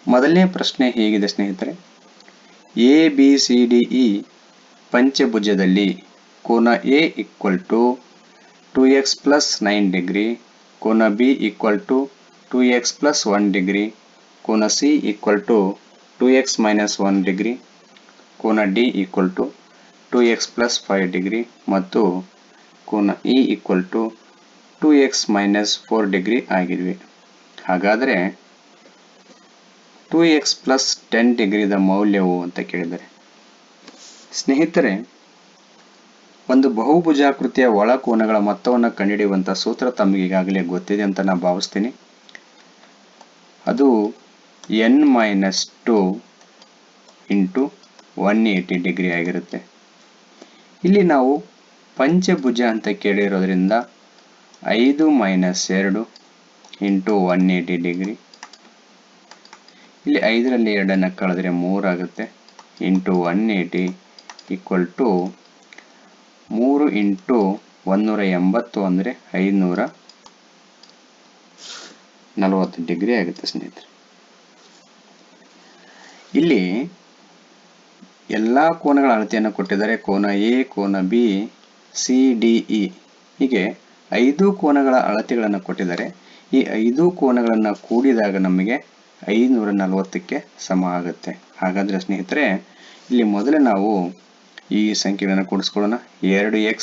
ಮೊದಲನೇ ಪ್ರಶ್ನೆ ಹೀಗಿದೆ ಸ್ನೇಹಿತರೆ, ABCDE ಪಂಚಭುಜದಲ್ಲಿ ಕೋನ A = 2x + 9 ಡಿಗ್ರಿ, ಕೋನ B = 2x + 1 ಡಿಗ್ರಿ, ಕೋನ C = 2x - 1 ಡಿಗ್ರಿ, ಕೋನ D = 2x + 5 ಡಿಗ್ರಿ ಮತ್ತು ಕೋನ E = 2x - 4 ಡಿಗ್ರಿ ಆಗಿವೆ. ಹಾಗಾದರೆ 2x + 10 ಡಿಗ್ರಿದ ಮೌಲ್ಯವು ಅಂತ ಕೇಳಿದರೆ, ಸ್ನೇಹಿತರೆ, ಒಂದು ಬಹುಭುಜಾಕೃತಿಯ ಒಳಕೋನಗಳ ಮೊತ್ತವನ್ನು ಕಂಡುಹಿಡಿಯುವಂಥ ಸೂತ್ರ ತಮಗೆ ಈಗಾಗಲೇ ಗೊತ್ತಿದೆ ಅಂತ ನಾನು ಭಾವಿಸ್ತೀನಿ. ಅದು n-2 × 180 ಡಿಗ್ರಿ ಆಗಿರುತ್ತೆ. ಇಲ್ಲಿ ನಾವು ಪಂಚಭುಜ ಅಂತ ಕೇಳಿರೋದ್ರಿಂದ 5 - 2 × 180 ಡಿಗ್ರಿ. ಇಲ್ಲಿ 5ರಲ್ಲಿ 2 ಕಳೆದರೆ 3 ಆಗುತ್ತೆ. × 180 = 3 × 180 ಅಂದರೆ 540 ಡಿಗ್ರಿ ಆಗುತ್ತೆ ಸ್ನೇಹಿತರೆ. ಇಲ್ಲಿ ಎಲ್ಲ ಕೋನಗಳ ಅಳತೆಯನ್ನು ಕೊಟ್ಟಿದ್ದಾರೆ. ಕೋನ A, ಕೋನ B, C, D, E ಹೀಗೆ 5 ಕೋನಗಳ ಅಳತೆಗಳನ್ನು ಕೊಟ್ಟಿದ್ದಾರೆ. ಈ 5 ಕೋನಗಳನ್ನು ಕೂಡಿದಾಗ ನಮಗೆ 540ಕ್ಕೆ ಸಮ ಆಗುತ್ತೆ. ಹಾಗಾದರೆ ಸ್ನೇಹಿತರೆ, ಇಲ್ಲಿ ಮೊದಲೇ ನಾವು ಈ ಸಂಖ್ಯೆಗಳನ್ನು ಕೂಡಿಸ್ಕೊಳ್ಳೋಣ. 2x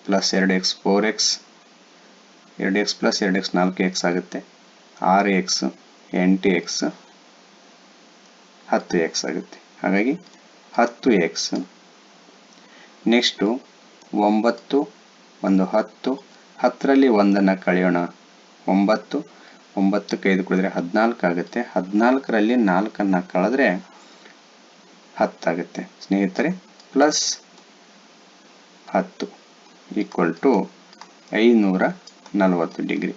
+ 2x 4x, 2x + 2x 4x ಆಗುತ್ತೆ. 6x 8x 10x ಆಗುತ್ತೆ. ಹಾಗಾಗಿ 10x. ನೆಕ್ಸ್ಟು 9 1 10, 10ರಲ್ಲಿ 1 ಕಳೆಯೋಣ. 9 9ಕ್ಕೆ 5 ಕೂಡಿದ್ರೆ 14 ಆಗುತ್ತೆ. 14ರಲ್ಲಿ 4 ಕಳೆದ್ರೆ 10 ಆಗುತ್ತೆ ಸ್ನೇಹಿತರೆ. +10 = 540 ಡಿಗ್ರಿ.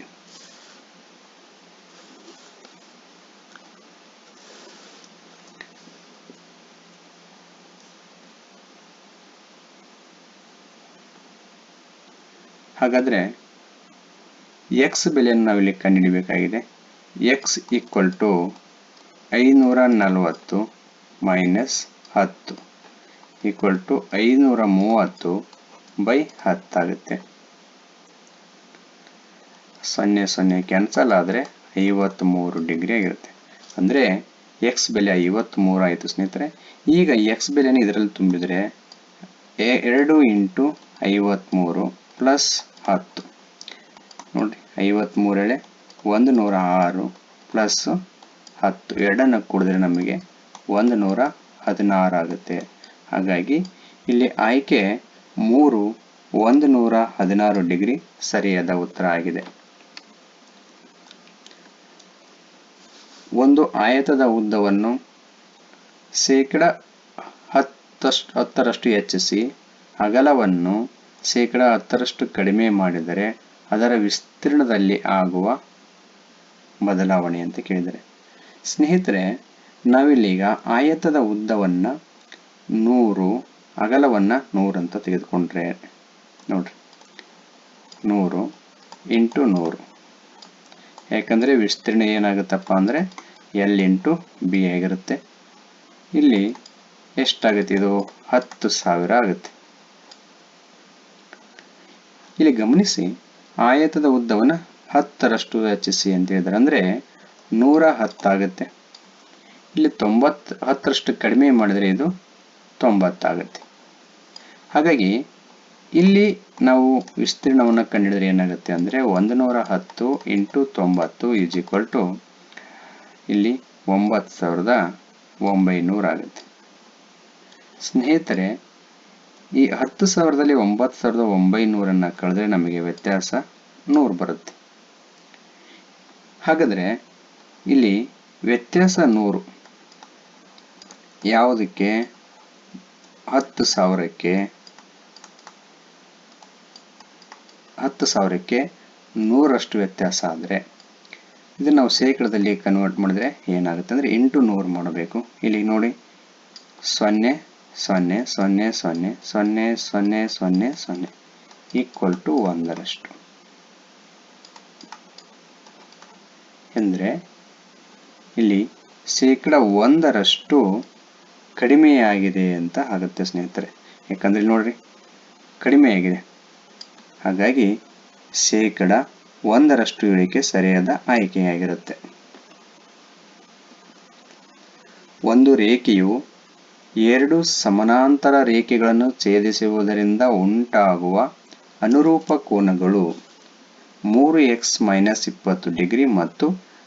ಹಾಗಾದರೆ x ಬೆಲೆಯನ್ನು ನಾವಿಲ್ಲಿ ಕಂಡುಹಿಡಿಯಬೇಕಾಗಿದೆ. x = 540 - 10 = 530/10 ಆಗುತ್ತೆ. 0 0 ಕ್ಯಾನ್ಸಲ್ ಆದರೆ 53 ಡಿಗ್ರಿ ಆಗಿರುತ್ತೆ. ಅಂದರೆ x ಬೆಲೆ 53 ಆಯಿತು ಸ್ನೇಹಿತರೆ. ಈಗ x ಬೆಲೆಯನ್ನು ಇದರಲ್ಲಿ ತುಂಬಿದರೆ 2 × 53 + 10 ನೋಡಿ, 53 106 + 10 2 ಕೂಡಿದ್ರೆ ನಮಗೆ 116 ಆಗುತ್ತೆ. ಹಾಗಾಗಿ ಇಲ್ಲಿ ಆಯ್ಕೆ 3 116 ಡಿಗ್ರಿ ಸರಿಯಾದ ಉತ್ತರ ಆಗಿದೆ. ಒಂದು ಆಯತದ ಉದ್ದವನ್ನು ಶೇಕಡಾ 10ರಷ್ಟು ಹೆಚ್ಚಿಸಿ ಅಗಲವನ್ನು ಶೇಕಡಾ 10ರಷ್ಟು ಕಡಿಮೆ ಮಾಡಿದರೆ ಅದರ ವಿಸ್ತೀರ್ಣದಲ್ಲಿ ಆಗುವ ಬದಲಾವಣೆ ಅಂತ ಕೇಳಿದರೆ, ಸ್ನೇಹಿತರೆ, ನಾವಿಲ್ಲೀಗ ಆಯತದ ಉದ್ದವನ್ನು 100, ಅಗಲವನ್ನು 100 ಅಂತ ತೆಗೆದುಕೊಂಡ್ರೆ ನೋಡ್ರಿ, 100 × 100. ಯಾಕಂದರೆ ವಿಸ್ತೀರ್ಣ ಏನಾಗುತ್ತಪ್ಪ ಅಂದರೆ L × B ಆಗಿರುತ್ತೆ. ಇಲ್ಲಿ ಎಷ್ಟಾಗುತ್ತೆ? ಇದು 10,000 ಆಗುತ್ತೆ. ಇಲ್ಲಿ ಗಮನಿಸಿ, ಆಯತದ ಉದ್ದವನ್ನು 10ರಷ್ಟು ಹೆಚ್ಚಿಸಿ ಅಂತ ಹೇಳಿದರೆ ಅಂದರೆ 110 ಆಗುತ್ತೆ. ಇಲ್ಲಿ 10ರಷ್ಟು ಕಡಿಮೆ ಮಾಡಿದರೆ ಇದು 90 ಆಗುತ್ತೆ. ಹಾಗಾಗಿ ಇಲ್ಲಿ ನಾವು ವಿಸ್ತೀರ್ಣವನ್ನು ಕಂಡುಹಿಡಿದರೆ ಏನಾಗುತ್ತೆ ಅಂದರೆ 110 × 90 = ಇಲ್ಲಿ 9,900 ಆಗುತ್ತೆ. ಸ್ನೇಹಿತರೆ, ಈ 10,000ರಲ್ಲಿ 9,900 ಕಳೆದ್ರೆ ನಮಗೆ ವ್ಯತ್ಯಾಸ 100 ಬರುತ್ತೆ. ಹಾಗಾದರೆ ಇಲ್ಲಿ ವ್ಯತ್ಯಾಸ 100 ಯಾವುದಕ್ಕೆ? 10,000ಕ್ಕೆ 100ರಷ್ಟು ವ್ಯತ್ಯಾಸ ಆದರೆ ಇದನ್ನು ನಾವು ಶೇಕಡದಲ್ಲಿ ಕನ್ವರ್ಟ್ ಮಾಡಿದರೆ ಏನಾಗುತ್ತೆ ಅಂದರೆ × 100 ಮಾಡಬೇಕು. ಇಲ್ಲಿ ನೋಡಿ, 0 0 0 0 0 0 0 0 = 1ರಷ್ಟು. ಅಂದರೆ ಇಲ್ಲಿ 1% ಕಡಿಮೆಯಾಗಿದೆ ಅಂತ ಆಗುತ್ತೆ ಸ್ನೇಹಿತರೆ. ಯಾಕಂದ್ರೆ ಇಲ್ಲಿ ನೋಡ್ರಿ ಕಡಿಮೆಯಾಗಿದೆ, ಹಾಗಾಗಿ 1% ಇಳಿಕೆ ಸರಿಯಾದ ಆಯ್ಕೆಯಾಗಿರುತ್ತೆ. ಒಂದು ರೇಖೆಯು 2 ಸಮಾನಾಂತರ ರೇಖೆಗಳನ್ನು ಛೇದಿಸುವುದರಿಂದ ಉಂಟಾಗುವ ಅನುರೂಪ ಕೋನಗಳು 3x - 20 ಡಿಗ್ರಿ ಮತ್ತು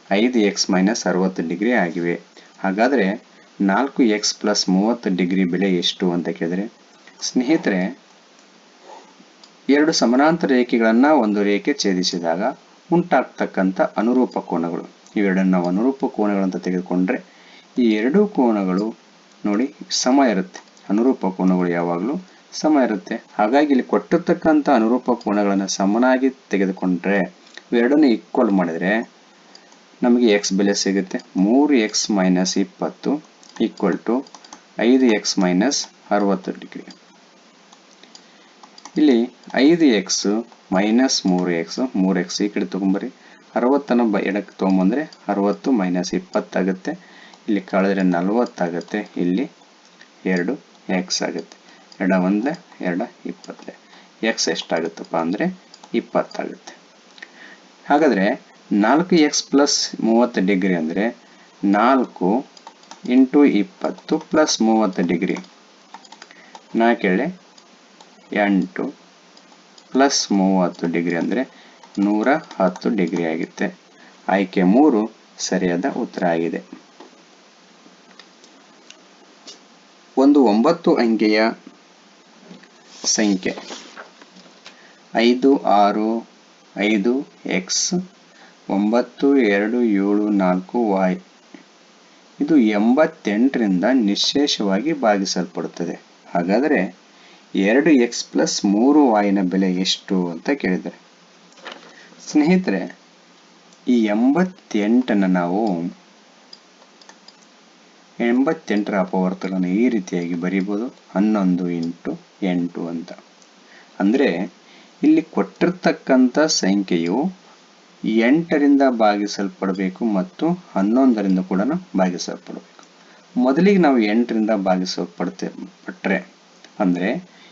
5x - 60 ಡಿಗ್ರಿ ಆಗಿವೆ. ಹಾಗಾದರೆ 4x + 30 ಡಿಗ್ರಿ ಬೆಲೆ ಎಷ್ಟು ಅಂತ ಕೇಳಿದರೆ, ಸ್ನೇಹಿತರೆ 2 ಸಮಾನಾಂತರ ರೇಖೆಗಳನ್ನು ಒಂದು ರೇಖೆ ಛೇದಿಸಿದಾಗ ಉಂಟಾಗ್ತಕ್ಕಂಥ ಅನುರೂಪ ಕೋನಗಳು, ಇವೆರಡನ್ನು ನಾವು ಅನುರೂಪ ಕೋನಗಳಂತ ತೆಗೆದುಕೊಂಡ್ರೆ ಈ ಎರಡೂ ಕೋನಗಳು ನೋಡಿ ಸಮ ಇರುತ್ತೆ. ಅನುರೂಪ ಕೋನಗಳು ಯಾವಾಗಲೂ ಸಮ ಇರುತ್ತೆ. ಹಾಗಾಗಿ ಇಲ್ಲಿ ಕೊಟ್ಟಿರ್ತಕ್ಕಂಥ ಅನುರೂಪ ಕೋನಗಳನ್ನು ಸಮನಾಗಿ ತೆಗೆದುಕೊಂಡ್ರೆ ಇವೆರಡನ್ನು ಈಕ್ವಲ್ ಮಾಡಿದರೆ ನಮಗೆ x ಬೆಲೆ ಸಿಗುತ್ತೆ. 3x - 20 = 5x - 60 degree. ಇಲ್ಲಿ 5x - 3x ಈ ಕಡೆ ತಗೊಂಬರ್ರಿ, 60 ಎಡಕ್ಕೆ ತಗೊಂಬಂದ್ರೆ 60 - 20 ಆಗುತ್ತೆ. ಇಲ್ಲಿ ಕಳೆದ್ರೆ 40 ಆಗುತ್ತೆ. ಇಲ್ಲಿ 2x ಆಗುತ್ತೆ. 2 1 2 20. x ಎಷ್ಟಾಗುತ್ತಪ್ಪ ಅಂದರೆ 20 ಆಗುತ್ತೆ. ಹಾಗಾದರೆ 4x + 30 ಡಿಗ್ರಿ ಅಂದರೆ 4 × 20 + 30 ಡಿಗ್ರಿ. 4 8 + 30 ಡಿಗ್ರಿ ಅಂದರೆ 110 ಡಿಗ್ರಿ ಆಗುತ್ತೆ. ಆಯ್ಕೆ 3 ಸರಿಯಾದ ಉತ್ತರ ಆಗಿದೆ. ಒಂದು 9 ಅಂಕೆಯ ಸಂಖ್ಯೆ 5655x 9274y ಇದು 88ರಿಂದ ನಿಶ್ಶೇಷವಾಗಿ ಭಾಗಿಸಲ್ಪಡುತ್ತದೆ. ಹಾಗಾದರೆ 2x + 3y ನ ಬೆಲೆ ಎಷ್ಟು ಅಂತ ಕೇಳಿದ್ದಾರೆ. ಸ್ನೇಹಿತರೆ ಈ 88ನ್ನು ನಾವು 88ರ ಅಪವರ್ತನವನ್ನು ಈ ರೀತಿಯಾಗಿ ಬರೀಬಹುದು, 11 × 8 ಅಂತ. ಅಂದರೆ ಇಲ್ಲಿ ಕೊಟ್ಟಿರ್ತಕ್ಕಂಥ ಸಂಖ್ಯೆಯು 8ರಿಂದ ಭಾಗಿಸಲ್ಪಡಬೇಕು ಮತ್ತು 11ರಿಂದ ಕೂಡ ಭಾಗಿಸಲ್ಪಡಬೇಕು. ಮೊದಲಿಗೆ ನಾವು 8ರಿಂದ ಭಾಗಿಸಲ್ಪಟ್ಟರೆ ಅಂದರೆ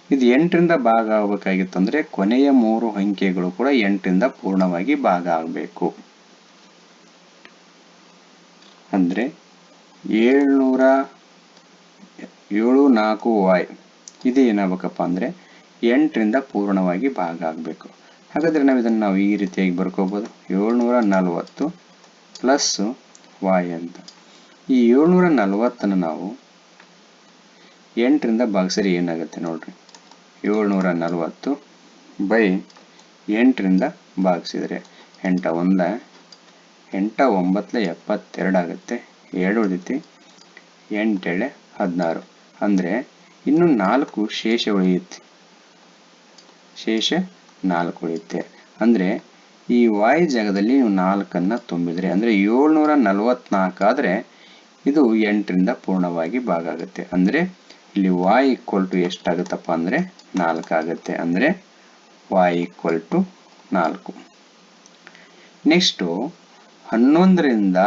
ಇದು 8ರಿಂದ ಭಾಗ ಆಗಬೇಕಾಗಿತ್ತು ಅಂದರೆ ಕೊನೆಯ 3 ಅಂಕೆಗಳು ಕೂಡ 8ರಿಂದ ಪೂರ್ಣವಾಗಿ ಭಾಗ ಆಗಬೇಕು. ಅಂದರೆ 774y ಇದು ಏನಾಗಬೇಕಪ್ಪ ಅಂದರೆ 8ರಿಂದ ಪೂರ್ಣವಾಗಿ ಭಾಗ ಆಗಬೇಕು. ಹಾಗಾದರೆ ನಾವು ಈ ರೀತಿಯಾಗಿ ಬರ್ಕೋಬಹುದು, 740 + y ಅಂತ. ಈ 740ನ್ನು ನಾವು 8ರಿಂದ ಭಾಗಿಸಿದ್ರೆ ಏನಾಗುತ್ತೆ ನೋಡ್ರಿ, 740 / 8ರಿಂದ ಭಾಗಿಸಿದರೆ 8 1 8 9 72 ಆಗುತ್ತೆ. 2 ಉಳಿದೈತಿ, 8 7 16. ಅಂದರೆ ಇನ್ನು 4 ಶೇಷ ಉಳಿಯುತ್ತೆ, ಶೇಷ 4 ಉಳಿಯುತ್ತೆ. ಅಂದರೆ ಈ y ಜಾಗದಲ್ಲಿ ನೀವು 4ನ್ನು ತುಂಬಿದರೆ ಅಂದರೆ 744 ಆದರೆ ಇದು 8ರಿಂದ ಪೂರ್ಣವಾಗಿ ಭಾಗ ಆಗುತ್ತೆ. ಅಂದರೆ ಇಲ್ಲಿ y = ಎಷ್ಟಾಗುತ್ತಪ್ಪ ಅಂದರೆ 4 ಆಗುತ್ತೆ. ಅಂದರೆ y = 4. ನೆಕ್ಸ್ಟು 11ರಿಂದ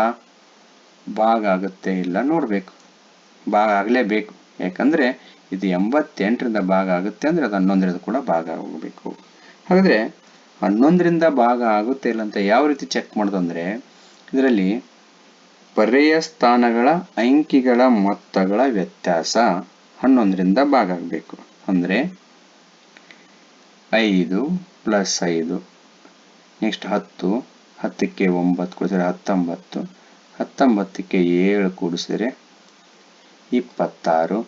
ಭಾಗ ಆಗುತ್ತೆ ಇಲ್ಲ ನೋಡಬೇಕು. ಭಾಗ ಆಗಲೇಬೇಕು, ಯಾಕಂದರೆ ಇದು 88ರಿಂದ ಭಾಗ ಆಗುತ್ತೆ ಅಂದರೆ ಅದು 11ರಿಂದ ಕೂಡ ಭಾಗ ಆಗಬೇಕು. ಹಾಗಾದರೆ 11ರಿಂದ ಭಾಗ ಆಗುತ್ತೆ ಇಲ್ಲ ಅಂತ ಯಾವ ರೀತಿ ಚೆಕ್ ಮಾಡೋದು ಅಂದರೆ, ಇದರಲ್ಲಿ ಪರ್ಯಾಯ ಸ್ಥಾನಗಳ ಅಂಕಿಗಳ ಮೊತ್ತಗಳ ವ್ಯತ್ಯಾಸ 11ರಿಂದ ಭಾಗ ಆಗಬೇಕು. ಅಂದರೆ 5 + 5 ನೆಕ್ಸ್ಟ್ 10, 10ಕ್ಕೆ 9 ಕೂಡಿಸಿದರೆ 19, 19ಕ್ಕೆ 7 ಕೂಡಿಸಿದರೆ 26,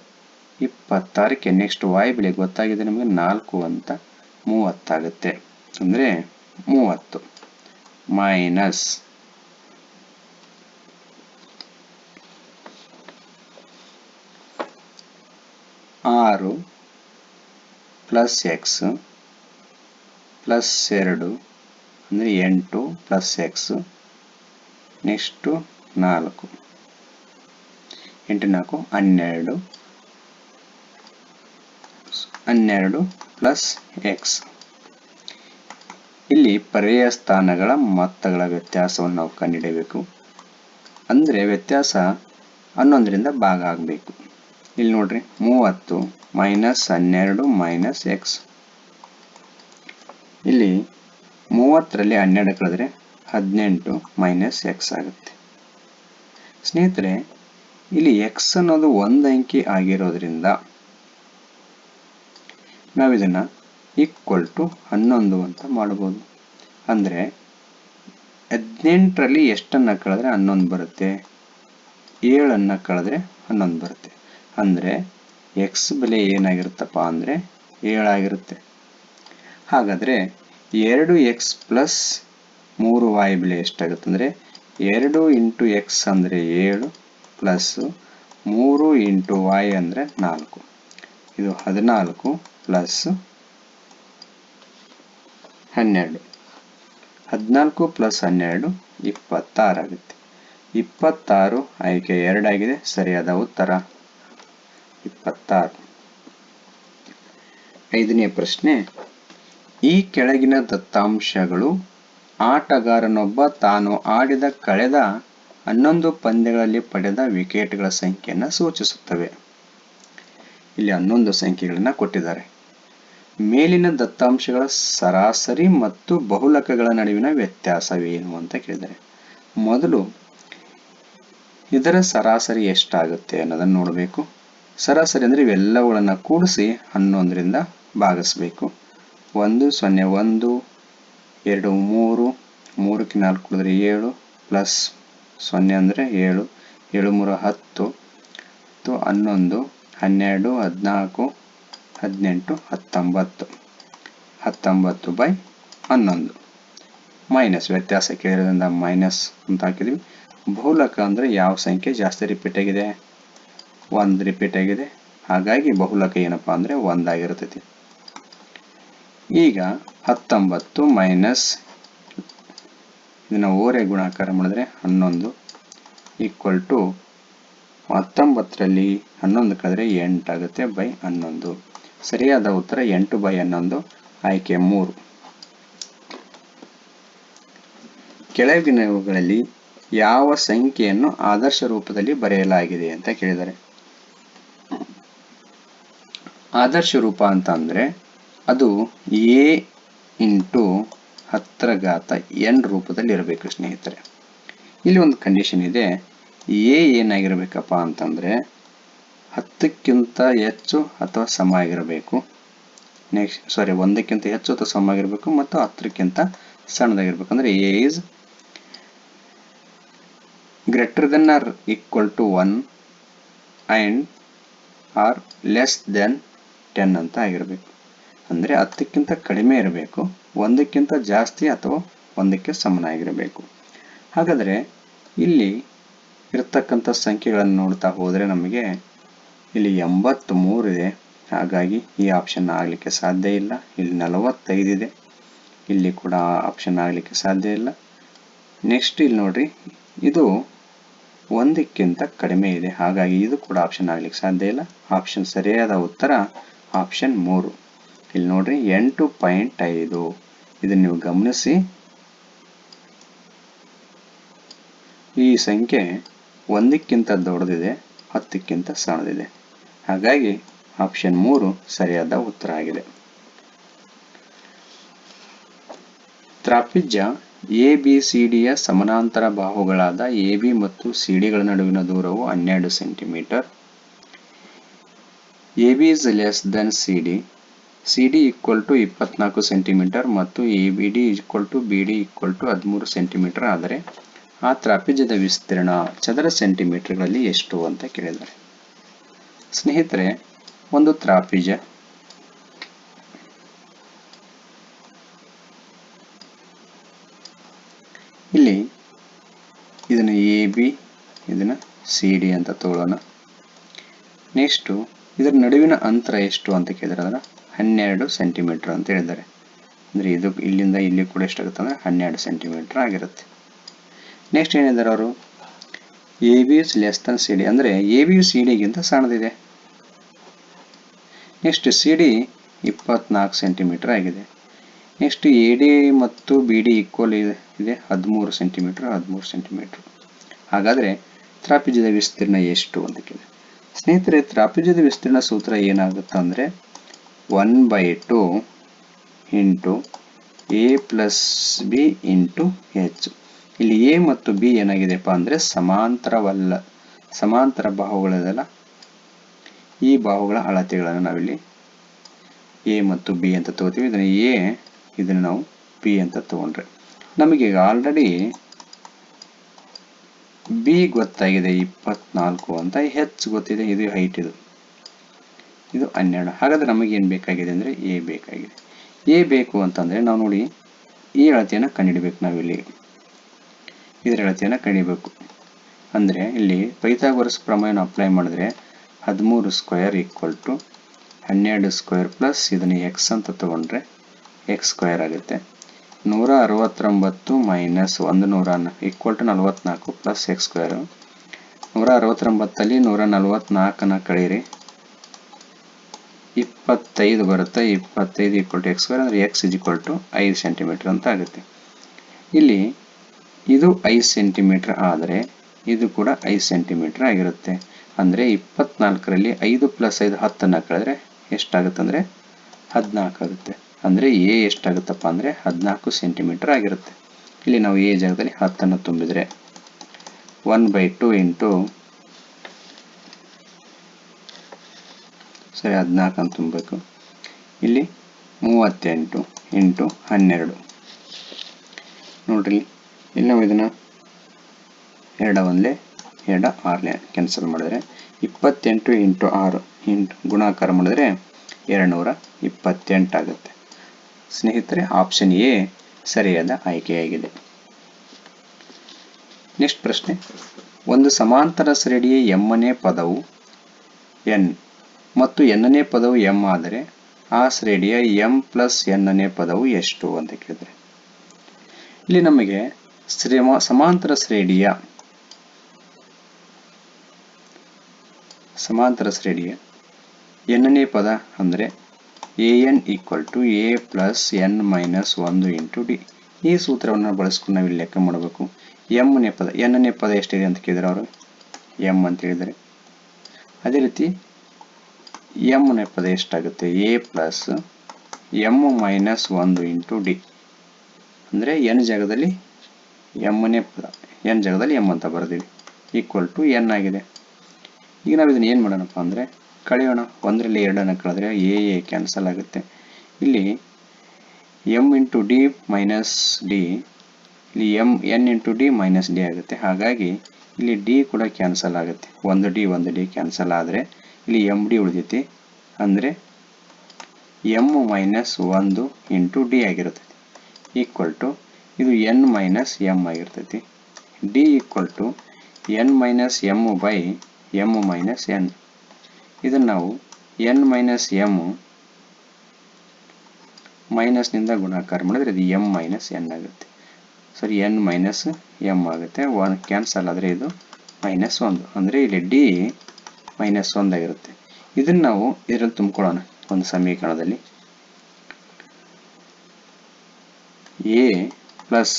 26ಕ್ಕೆ ನೆಕ್ಸ್ಟ್ y ಬೆಲೆ ಗೊತ್ತಾಗಿದೆ ನಮಗೆ 4 ಅಂತ 30 ಆಗುತ್ತೆ. ಅಂದರೆ 30 ಮೈನಸ್ 6 + x + 2 ಅಂದರೆ 8 + x ನೆಕ್ಸ್ಟು 4, 8 4 12, 12 + x. ಇಲ್ಲಿ ಪರ್ಯಾಯ ಸ್ಥಾನಗಳ ಮೊತ್ತಗಳ ವ್ಯತ್ಯಾಸವನ್ನು ನಾವು ಕಂಡುಹಿಡಿಯಬೇಕು. ಅಂದರೆ ವ್ಯತ್ಯಾಸ 11ರಿಂದ ಭಾಗ ಆಗಬೇಕು. ಇಲ್ಲಿ ನೋಡ್ರಿ 30 ಮೈನಸ್ 12 ಮೈನಸ್ ಎಕ್ಸ್. ಇಲ್ಲಿ 30ರಲ್ಲಿ 12 ಕಳೆದ್ರೆ 18 ಮೈನಸ್ ಎಕ್ಸ್ ಆಗುತ್ತೆ. ಸ್ನೇಹಿತರೆ, ಇಲ್ಲಿ ಎಕ್ಸ್ ಅನ್ನೋದು ಒಂದು ಅಂಕಿ ಆಗಿರೋದ್ರಿಂದ ನಾವು ಇದನ್ನ ಈಕ್ವಲ್ ಟು 11 ಅಂತ ಮಾಡಬಹುದು. ಅಂದರೆ 18ರಲ್ಲಿ ಎಷ್ಟನ್ನು ಕಳೆದ್ರೆ 11 ಬರುತ್ತೆ? 7 ಕಳೆದ್ರೆ 11 ಬರುತ್ತೆ. ಅಂದರೆ ಎಕ್ಸ್ ಬೆಲೆ ಏನಾಗಿರುತ್ತಪ್ಪ ಅಂದರೆ 7 ಆಗಿರುತ್ತೆ. ಹಾಗಾದರೆ 2x ಪ್ಲಸ್ 3y ಬೆಲೆ ಎಷ್ಟಾಗುತ್ತೆ ಅಂದರೆ 2 ಇಂಟು ಎಕ್ಸ್ ಅಂದರೆ 7 ಪ್ಲಸ್ 3 ಇಂಟು y ಅಂದರೆ 4. ಇದು 14 ಪ್ಲಸ್ 12. 14 ಪ್ಲಸ್ 12 26 ಆಗುತ್ತೆ. 26 ಆಯ್ಕೆ 2 ಆಗಿದೆ. ಸರಿಯಾದ ಉತ್ತರ 26. 5ನೇ ಪ್ರಶ್ನೆ, ಈ ಕೆಳಗಿನ ದತ್ತಾಂಶಗಳು ಆಟಗಾರನೊಬ್ಬ ತಾನು ಆಡಿದ ಕಳೆದ 11 ಪಂದ್ಯಗಳಲ್ಲಿ ಪಡೆದ ವಿಕೆಟ್ಗಳ ಸಂಖ್ಯೆಯನ್ನು ಸೂಚಿಸುತ್ತವೆ. ಇಲ್ಲಿ 11 ಸಂಖ್ಯೆಗಳನ್ನು ಕೊಟ್ಟಿದ್ದಾರೆ. ಮೇಲಿನ ದತ್ತಾಂಶಗಳ ಸರಾಸರಿ ಮತ್ತು ಬಹುಲಕಗಳ ನಡುವಿನ ವ್ಯತ್ಯಾಸವೇನು ಅಂತ ಕೇಳಿದ್ದಾರೆ. ಮೊದಲು ಇದರ ಸರಾಸರಿ ಎಷ್ಟಾಗುತ್ತೆ ಅನ್ನೋದನ್ನು ನೋಡಬೇಕು. ಸರಾಸರಿ ಅಂದರೆ ಇವೆಲ್ಲವುಗಳನ್ನು ಕೂಡಿಸಿ 11ರಿಂದ ಭಾಗಿಸಬೇಕು. 1 0 1 2 3 3ಕ್ಕೆ 4 ಕೂಡಿದ್ರೆ 7 ಪ್ಲಸ್ 0 ಅಂದರೆ 7 7 3 10 11 12 14 18 19 19 ಬೈ 11 ಮೈನಸ್ ವ್ಯತ್ಯಾಸ ಕೇಳಿರೋದ್ರಿಂದ ಮೈನಸ್ ಅಂತ ಹಾಕಿದ್ವಿ. ಬಹುಲಕ ಅಂದರೆ ಯಾವ ಸಂಖ್ಯೆ ಜಾಸ್ತಿ ರಿಪೀಟ್ ಆಗಿದೆ? 1 ರಿಪೀಟ್ ಆಗಿದೆ. ಹಾಗಾಗಿ ಬಹುಲಕ ಏನಪ್ಪಾ ಅಂದರೆ 1 ಆಗಿರ್ತೈತಿ. ಈಗ 19 ಮೈನಸ್ ಇದನ್ನು ಓರೆ ಗುಣಾಕಾರ ಮಾಡಿದ್ರೆ 11 ಈಕ್ವಲ್ ಟು 19ರಲ್ಲಿ 11 ಕಳೆದ್ರೆ 8 ಆಗುತ್ತೆ ಬೈ 11. ಸರಿಯಾದ ಉತ್ತರ 8 ಬೈ 11 ಆಯ್ಕೆ 3. ಕೆಳಗಿನವುಗಳಲ್ಲಿ ಯಾವ ಸಂಖ್ಯೆಯನ್ನು ಆದರ್ಶ ರೂಪದಲ್ಲಿ ಬರೆಯಲಾಗಿದೆ ಅಂತ ಕೇಳಿದ್ದಾರೆ. ಆದರ್ಶ ರೂಪ ಅಂತ ಅಂದರೆ ಅದು a ಇಂಟು 10ರ ಘಾತ n ರೂಪದಲ್ಲಿ ಇರಬೇಕು ಸ್ನೇಹಿತರೆ. ಇಲ್ಲಿ ಒಂದು ಕಂಡೀಷನ್ ಇದೆ. a ಏನಾಗಿರಬೇಕಪ್ಪ ಅಂತಂದರೆ 10ಕ್ಕಿಂತ ಹೆಚ್ಚು ಅಥವಾ ಸಮ ಆಗಿರಬೇಕು. ನೆಕ್ಸ್ಟ್ 1ಕ್ಕಿಂತ ಹೆಚ್ಚು ಅಥವಾ ಸಮ ಆಗಿರಬೇಕು ಮತ್ತು 10ಕ್ಕಿಂತ ಸಣ್ಣದಾಗಿರ್ಬೇಕು. ಅಂದರೆ a is greater than or equal to 1 and or less than 10 ಅಂತ ಆಗಿರಬೇಕು. ಅಂದರೆ 10ಕ್ಕಿಂತ ಕಡಿಮೆ ಇರಬೇಕು, 1ಕ್ಕಿಂತ ಜಾಸ್ತಿ ಅಥವಾ 1ಕ್ಕೆ ಸಮನಾಗಿರಬೇಕು. ಹಾಗಾದರೆ ಇಲ್ಲಿ ಇರತಕ್ಕಂಥ ಸಂಖ್ಯೆಗಳನ್ನು ನೋಡ್ತಾ ಹೋದರೆ ನಮಗೆ ಇಲ್ಲಿ 83 ಇದೆ. ಹಾಗಾಗಿ ಈ ಆಪ್ಷನ್ ಆಗಲಿಕ್ಕೆ ಸಾಧ್ಯ ಇಲ್ಲ. ಇಲ್ಲಿ 45 ಇದೆ. ಇಲ್ಲಿ ಕೂಡ ಆಪ್ಷನ್ ಆಗಲಿಕ್ಕೆ ಸಾಧ್ಯ ಇಲ್ಲ. ನೆಕ್ಸ್ಟ್ ಇಲ್ಲಿ ನೋಡ್ರಿ, ಇದು 1ಕ್ಕಿಂತ ಕಡಿಮೆ ಇದೆ. ಹಾಗಾಗಿ ಇದು ಕೂಡ ಆಪ್ಷನ್ ಆಗಲಿಕ್ಕೆ ಸಾಧ್ಯ ಇಲ್ಲ. ಆಪ್ಷನ್ ಸರಿಯಾದ ಉತ್ತರ ಆಪ್ಷನ್ 3. ಇಲ್ಲಿ ನೋಡ್ರಿ 8.5. ಇದನ್ನು ನೀವು ಗಮನಿಸಿ. ಈ ಸಂಖ್ಯೆ 1ಕ್ಕಿಂತ ದೊಡ್ಡದಿದೆ, 10ಕ್ಕಿಂತ ಸಣ್ಣದಿದೆ. ಹಾಗಾಗಿ ಆಪ್ಷನ್ 3 ಸರಿಯಾದ ಉತ್ತರ ಆಗಿದೆ. ತ್ರಾಪಿಜ್ಯ ABCDಯ ಸಮಾನಾಂತರ ಬಾಹುಗಳಾದ AB ಮತ್ತು CD ಗಳ ನಡುವಿನ ದೂರವು 12 centimetre. AB is less than CD. CD equal to 24 centimetre ಮತ್ತು ABD equal to BD equal to 13 centimetre ಆದರೆ ಆ ತ್ರಾಪಿಜ್ಯದ ವಿಸ್ತೀರ್ಣ ಚದರ ಸೆಂಟಿಮೀಟರ್ಗಳಲ್ಲಿ ಎಷ್ಟು ಅಂತ ಕೇಳಿದ್ದಾರೆ. ಸ್ನೇಹಿತರೆ, ಒಂದು ತ್ರಾಪಿಜ್ಯ ಇಲ್ಲಿ ಇದನ್ನು AB ಇದನ್ನು CD ಅಂತ ತಗೊಳ್ಳೋಣ. ನೆಕ್ಸ್ಟ್ ಇದರ ನಡುವಿನ ಅಂತರ ಎಷ್ಟು ಅಂತ ಕೇಳಿದ್ರೆ ಅದರ 12 ಸೆಂಟಿಮೀಟರ್ ಅಂತ ಹೇಳಿದ್ದಾರೆ. ಅಂದರೆ ಇದು ಇಲ್ಲಿಂದ ಇಲ್ಲಿ ಕೂಡ ಎಷ್ಟಾಗುತ್ತೆ ಅಂದರೆ 12 ಸೆಂಟಿಮೀಟರ್ ಆಗಿರುತ್ತೆ. ನೆಕ್ಸ್ಟ್ ಏನಿದ್ದಾರೆ ಅವರು AB is less than CD ಅಂದರೆ AB CDಗಿಂತ ಸಣ್ಣದಿದೆ. ನೆಕ್ಸ್ಟ್ CD 24 ಸೆಂಟಿಮೀಟರ್ ಆಗಿದೆ. ನೆಕ್ಸ್ಟ್ AD ಮತ್ತು BD ಈಕ್ವಲ್ ಇದೆ 13 ಸೆಂಟಿಮೀಟರ್ 13 ಸೆಂಟಿಮೀಟರ್. ಹಾಗಾದರೆ ತ್ರಾಪಿಜ್ಯದ ವಿಸ್ತೀರ್ಣ ಎಷ್ಟು ಅಂತ ಕೇಳಿ. ಸ್ನೇಹಿತರೆ, ತ್ರಾಪಿಜ್ಯದ ವಿಸ್ತೀರ್ಣ ಸೂತ್ರ ಏನಾಗುತ್ತೆ ಅಂದರೆ 1/2 into A plus B into H. ಇಲ್ಲಿ ಎ ಮತ್ತು ಬಿ ಏನಾಗಿದೆಪ್ಪ ಅಂದರೆ ಸಮಾಂತರ ಬಾಹುಗಳದಲ್ಲ, ಈ ಬಾಹುಗಳ ಅಳತೆಗಳನ್ನು ನಾವಿಲ್ಲಿ ಎ ಮತ್ತು ಬಿ ಅಂತ ತಗೋತೀವಿ. ಇದನ್ನು ಎ, ಇದನ್ನು ನಾವು ಬಿ ಅಂತ ತಗೊಂಡ್ರೆ ನಮಗೀಗ ಆಲ್ರೆಡಿ ಬಿ ಗೊತ್ತಾಗಿದೆ 24 ಅಂತ, ಹೆಚ್ ಗೊತ್ತಿದೆ, ಇದು ಹೈಟ್, ಇದು 12. ಹಾಗಾದ್ರೆ ನಮಗೇನು ಬೇಕಾಗಿದೆ ಅಂದರೆ ಎ ಬೇಕಾಗಿದೆ. ಎ ಬೇಕು ಅಂತಂದರೆ ನಾವು ನೋಡಿ ಈ ಅಳತೆಯನ್ನು ಕಂಡುಹಿಡಬೇಕು. ನಾವಿಲ್ಲಿ ಇದರ ಅಳತೆಯನ್ನು ಕಂಡುಹಿಡಬೇಕು ಅಂದರೆ ಇಲ್ಲಿ ಪೈಥಾಗೋರಸ್ ಪ್ರಮೇಯವನ್ನು ಅಪ್ಲೈ ಮಾಡಿದ್ರೆ 13 square equal to 12 square plus ಇದನ್ನು ಎಕ್ಸ್ ಅಂತ ತಗೊಂಡ್ರೆ ಎಕ್ಸ್ ಸ್ಕ್ವೇರ್ ಆಗುತ್ತೆ. 169 minus 100 equal to 44 plus x square. 169 144 ಕಳೀರಿ, 25 ಬರುತ್ತೆ. 25 ಈಕ್ವಲ್ ಟು ಎಕ್ಸ್ ಸ್ಕ್ವೇರ್ ಅಂದರೆ x is equal to 5 centimetre ಅಂತ ಆಗುತ್ತೆ. ಇಲ್ಲಿ ಇದು 5 ಸೆಂಟಿಮೀಟರ್ ಆದರೆ ಇದು ಕೂಡ 5 ಸೆಂಟಿಮೀಟರ್ ಆಗಿರುತ್ತೆ. ಅಂದರೆ 24ರಲ್ಲಿ 5 ಪ್ಲಸ್ 5 10 ಕಳೆದ್ರೆ ಎಷ್ಟಾಗುತ್ತೆ ಅಂದರೆ 14 ಆಗುತ್ತೆ. ಅಂದರೆ ಎ ಎಷ್ಟಾಗುತ್ತಪ್ಪ ಅಂದರೆ 14 ಸೆಂಟಿಮೀಟರ್ ಆಗಿರುತ್ತೆ. ಇಲ್ಲಿ ನಾವು ಎ ಜಾಗದಲ್ಲಿ 10 ತುಂಬಿದರೆ 1/2 ಇಂಟು 14 ಅಂತ ತುಂಬಬೇಕು. ಇಲ್ಲಿ 38 ಇಂಟು 12 ನೋಡ್ರಿ. ಇಲ್ಲಿ ನಾವು ಇದನ್ನು 2 1 2 6 ಕ್ಯಾನ್ಸಲ್ ಮಾಡಿದ್ರೆ 28 ಇಂಟು 6 ಇಂಟು ಗುಣಾಕಾರ ಮಾಡಿದ್ರೆ 228 ಆಗುತ್ತೆ. ಸ್ನೇಹಿತರೆ, ಆಪ್ಷನ್ ಎ ಸರಿಯಾದ ಆಯ್ಕೆಯಾಗಿದೆ. ನೆಕ್ಸ್ಟ್ ಪ್ರಶ್ನೆ, ಒಂದು ಸಮಾಂತರ ಶ್ರೇಣಿಯ ಎಮ್ಮನೇ ಪದವು ಎನ್ ಮತ್ತು ಎನ್ನನೇ ಪದವು ಎಂ ಆದರೆ ಆ ಶ್ರೇಣಿಯ ಎಂ ಪ್ಲಸ್ ಎನ್ನನೇ ಪದವು ಎಷ್ಟು ಅಂತ ಕೇಳಿದ್ರೆ, ಇಲ್ಲಿ ನಮಗೆ ಸಮಾಂತರ ಶ್ರೇಣಿಯ ಎನ್ನನೇ ಪದ ಅಂದರೆ n equal to a plus n minus 1 into d. ಈ ಸೂತ್ರವನ್ನು ಬಳಸ್ಕೊಂಡು ನಾವು ಇಲ್ಲಿ ಲೆಕ್ಕ ಮಾಡಬೇಕು. ಎನ್ನನೇ ಪದ ಎಷ್ಟಿದೆ ಅಂತ ಕೇಳಿದ್ರೆ ಅವರು ಎಂ ಅಂತ ಹೇಳಿದರೆ, ಅದೇ ರೀತಿ ಎಮ್ನೇ ಪದ ಎಷ್ಟಾಗುತ್ತೆ A plus m minus 1 into D. ಅಂದರೆ ಎನ್ ಜಾಗದಲ್ಲಿ ಎಮ್ನೇ ಪದ, ಎನ್ ಜಾಗದಲ್ಲಿ ಎಮ್ ಅಂತ ಬರೆದಿವಿ, ಈಕ್ವಲ್ ಟು ಎನ್ ಆಗಿದೆ. ಈಗ ನಾವು ಇದನ್ನು ಏನು ಮಾಡೋಣಪ್ಪ ಅಂದರೆ ಕಳೆಯೋಣ. 1ರಲ್ಲಿ 2 ಕಳೆದ್ರೆ ಎ ಕ್ಯಾನ್ಸಲ್ ಆಗುತ್ತೆ. ಇಲ್ಲಿ M into D minus D, ಇಲ್ಲಿ N into D minus D ಆಗುತ್ತೆ. ಹಾಗಾಗಿ ಇಲ್ಲಿ ಡಿ ಕೂಡ ಕ್ಯಾನ್ಸಲ್ ಆಗುತ್ತೆ. 1 ಡಿ ಕ್ಯಾನ್ಸಲ್ ಆದರೆ ಇಲ್ಲಿ ಎಮ್ ಡಿ ಉಳಿದೈತಿ. ಅಂದರೆ ಎಮ್ ಮೈನಸ್ 1 ಇಂಟು ಡಿ ಆಗಿರ್ತೈತಿ, ಈಕ್ವಲ್ ಟು ಇದು ಎನ್ ಮೈನಸ್ ಎಮ್ ಆಗಿರ್ತೈತಿ. D equal to N minus M by M minus N. ಇದನ್ನು ನಾವು ಎನ್ ಮೈನಸ್ ಎಮ್ ಮೈನಸ್ನಿಂದ ಗುಣಾಕಾರ ಮಾಡಿದ್ರೆ ಇದು ಎಮ್ ಮೈನಸ್ ಎನ್ ಆಗುತ್ತೆ. ಸರಿ, ಎನ್ ಮೈನಸ್ ಎಮ್ ಆಗುತ್ತೆ. 1 ಕ್ಯಾನ್ಸಲ್ ಆದರೆ ಇದು -1, ಅಂದರೆ ಇಲ್ಲಿ ಡಿ -1 ಆಗಿರುತ್ತೆ. ಇದನ್ನು ನಾವು ಇದರಲ್ಲಿ ತುಂಬಿಕೊಳ್ಳೋಣ ಒಂದು ಸಮೀಕರಣದಲ್ಲಿ. A plus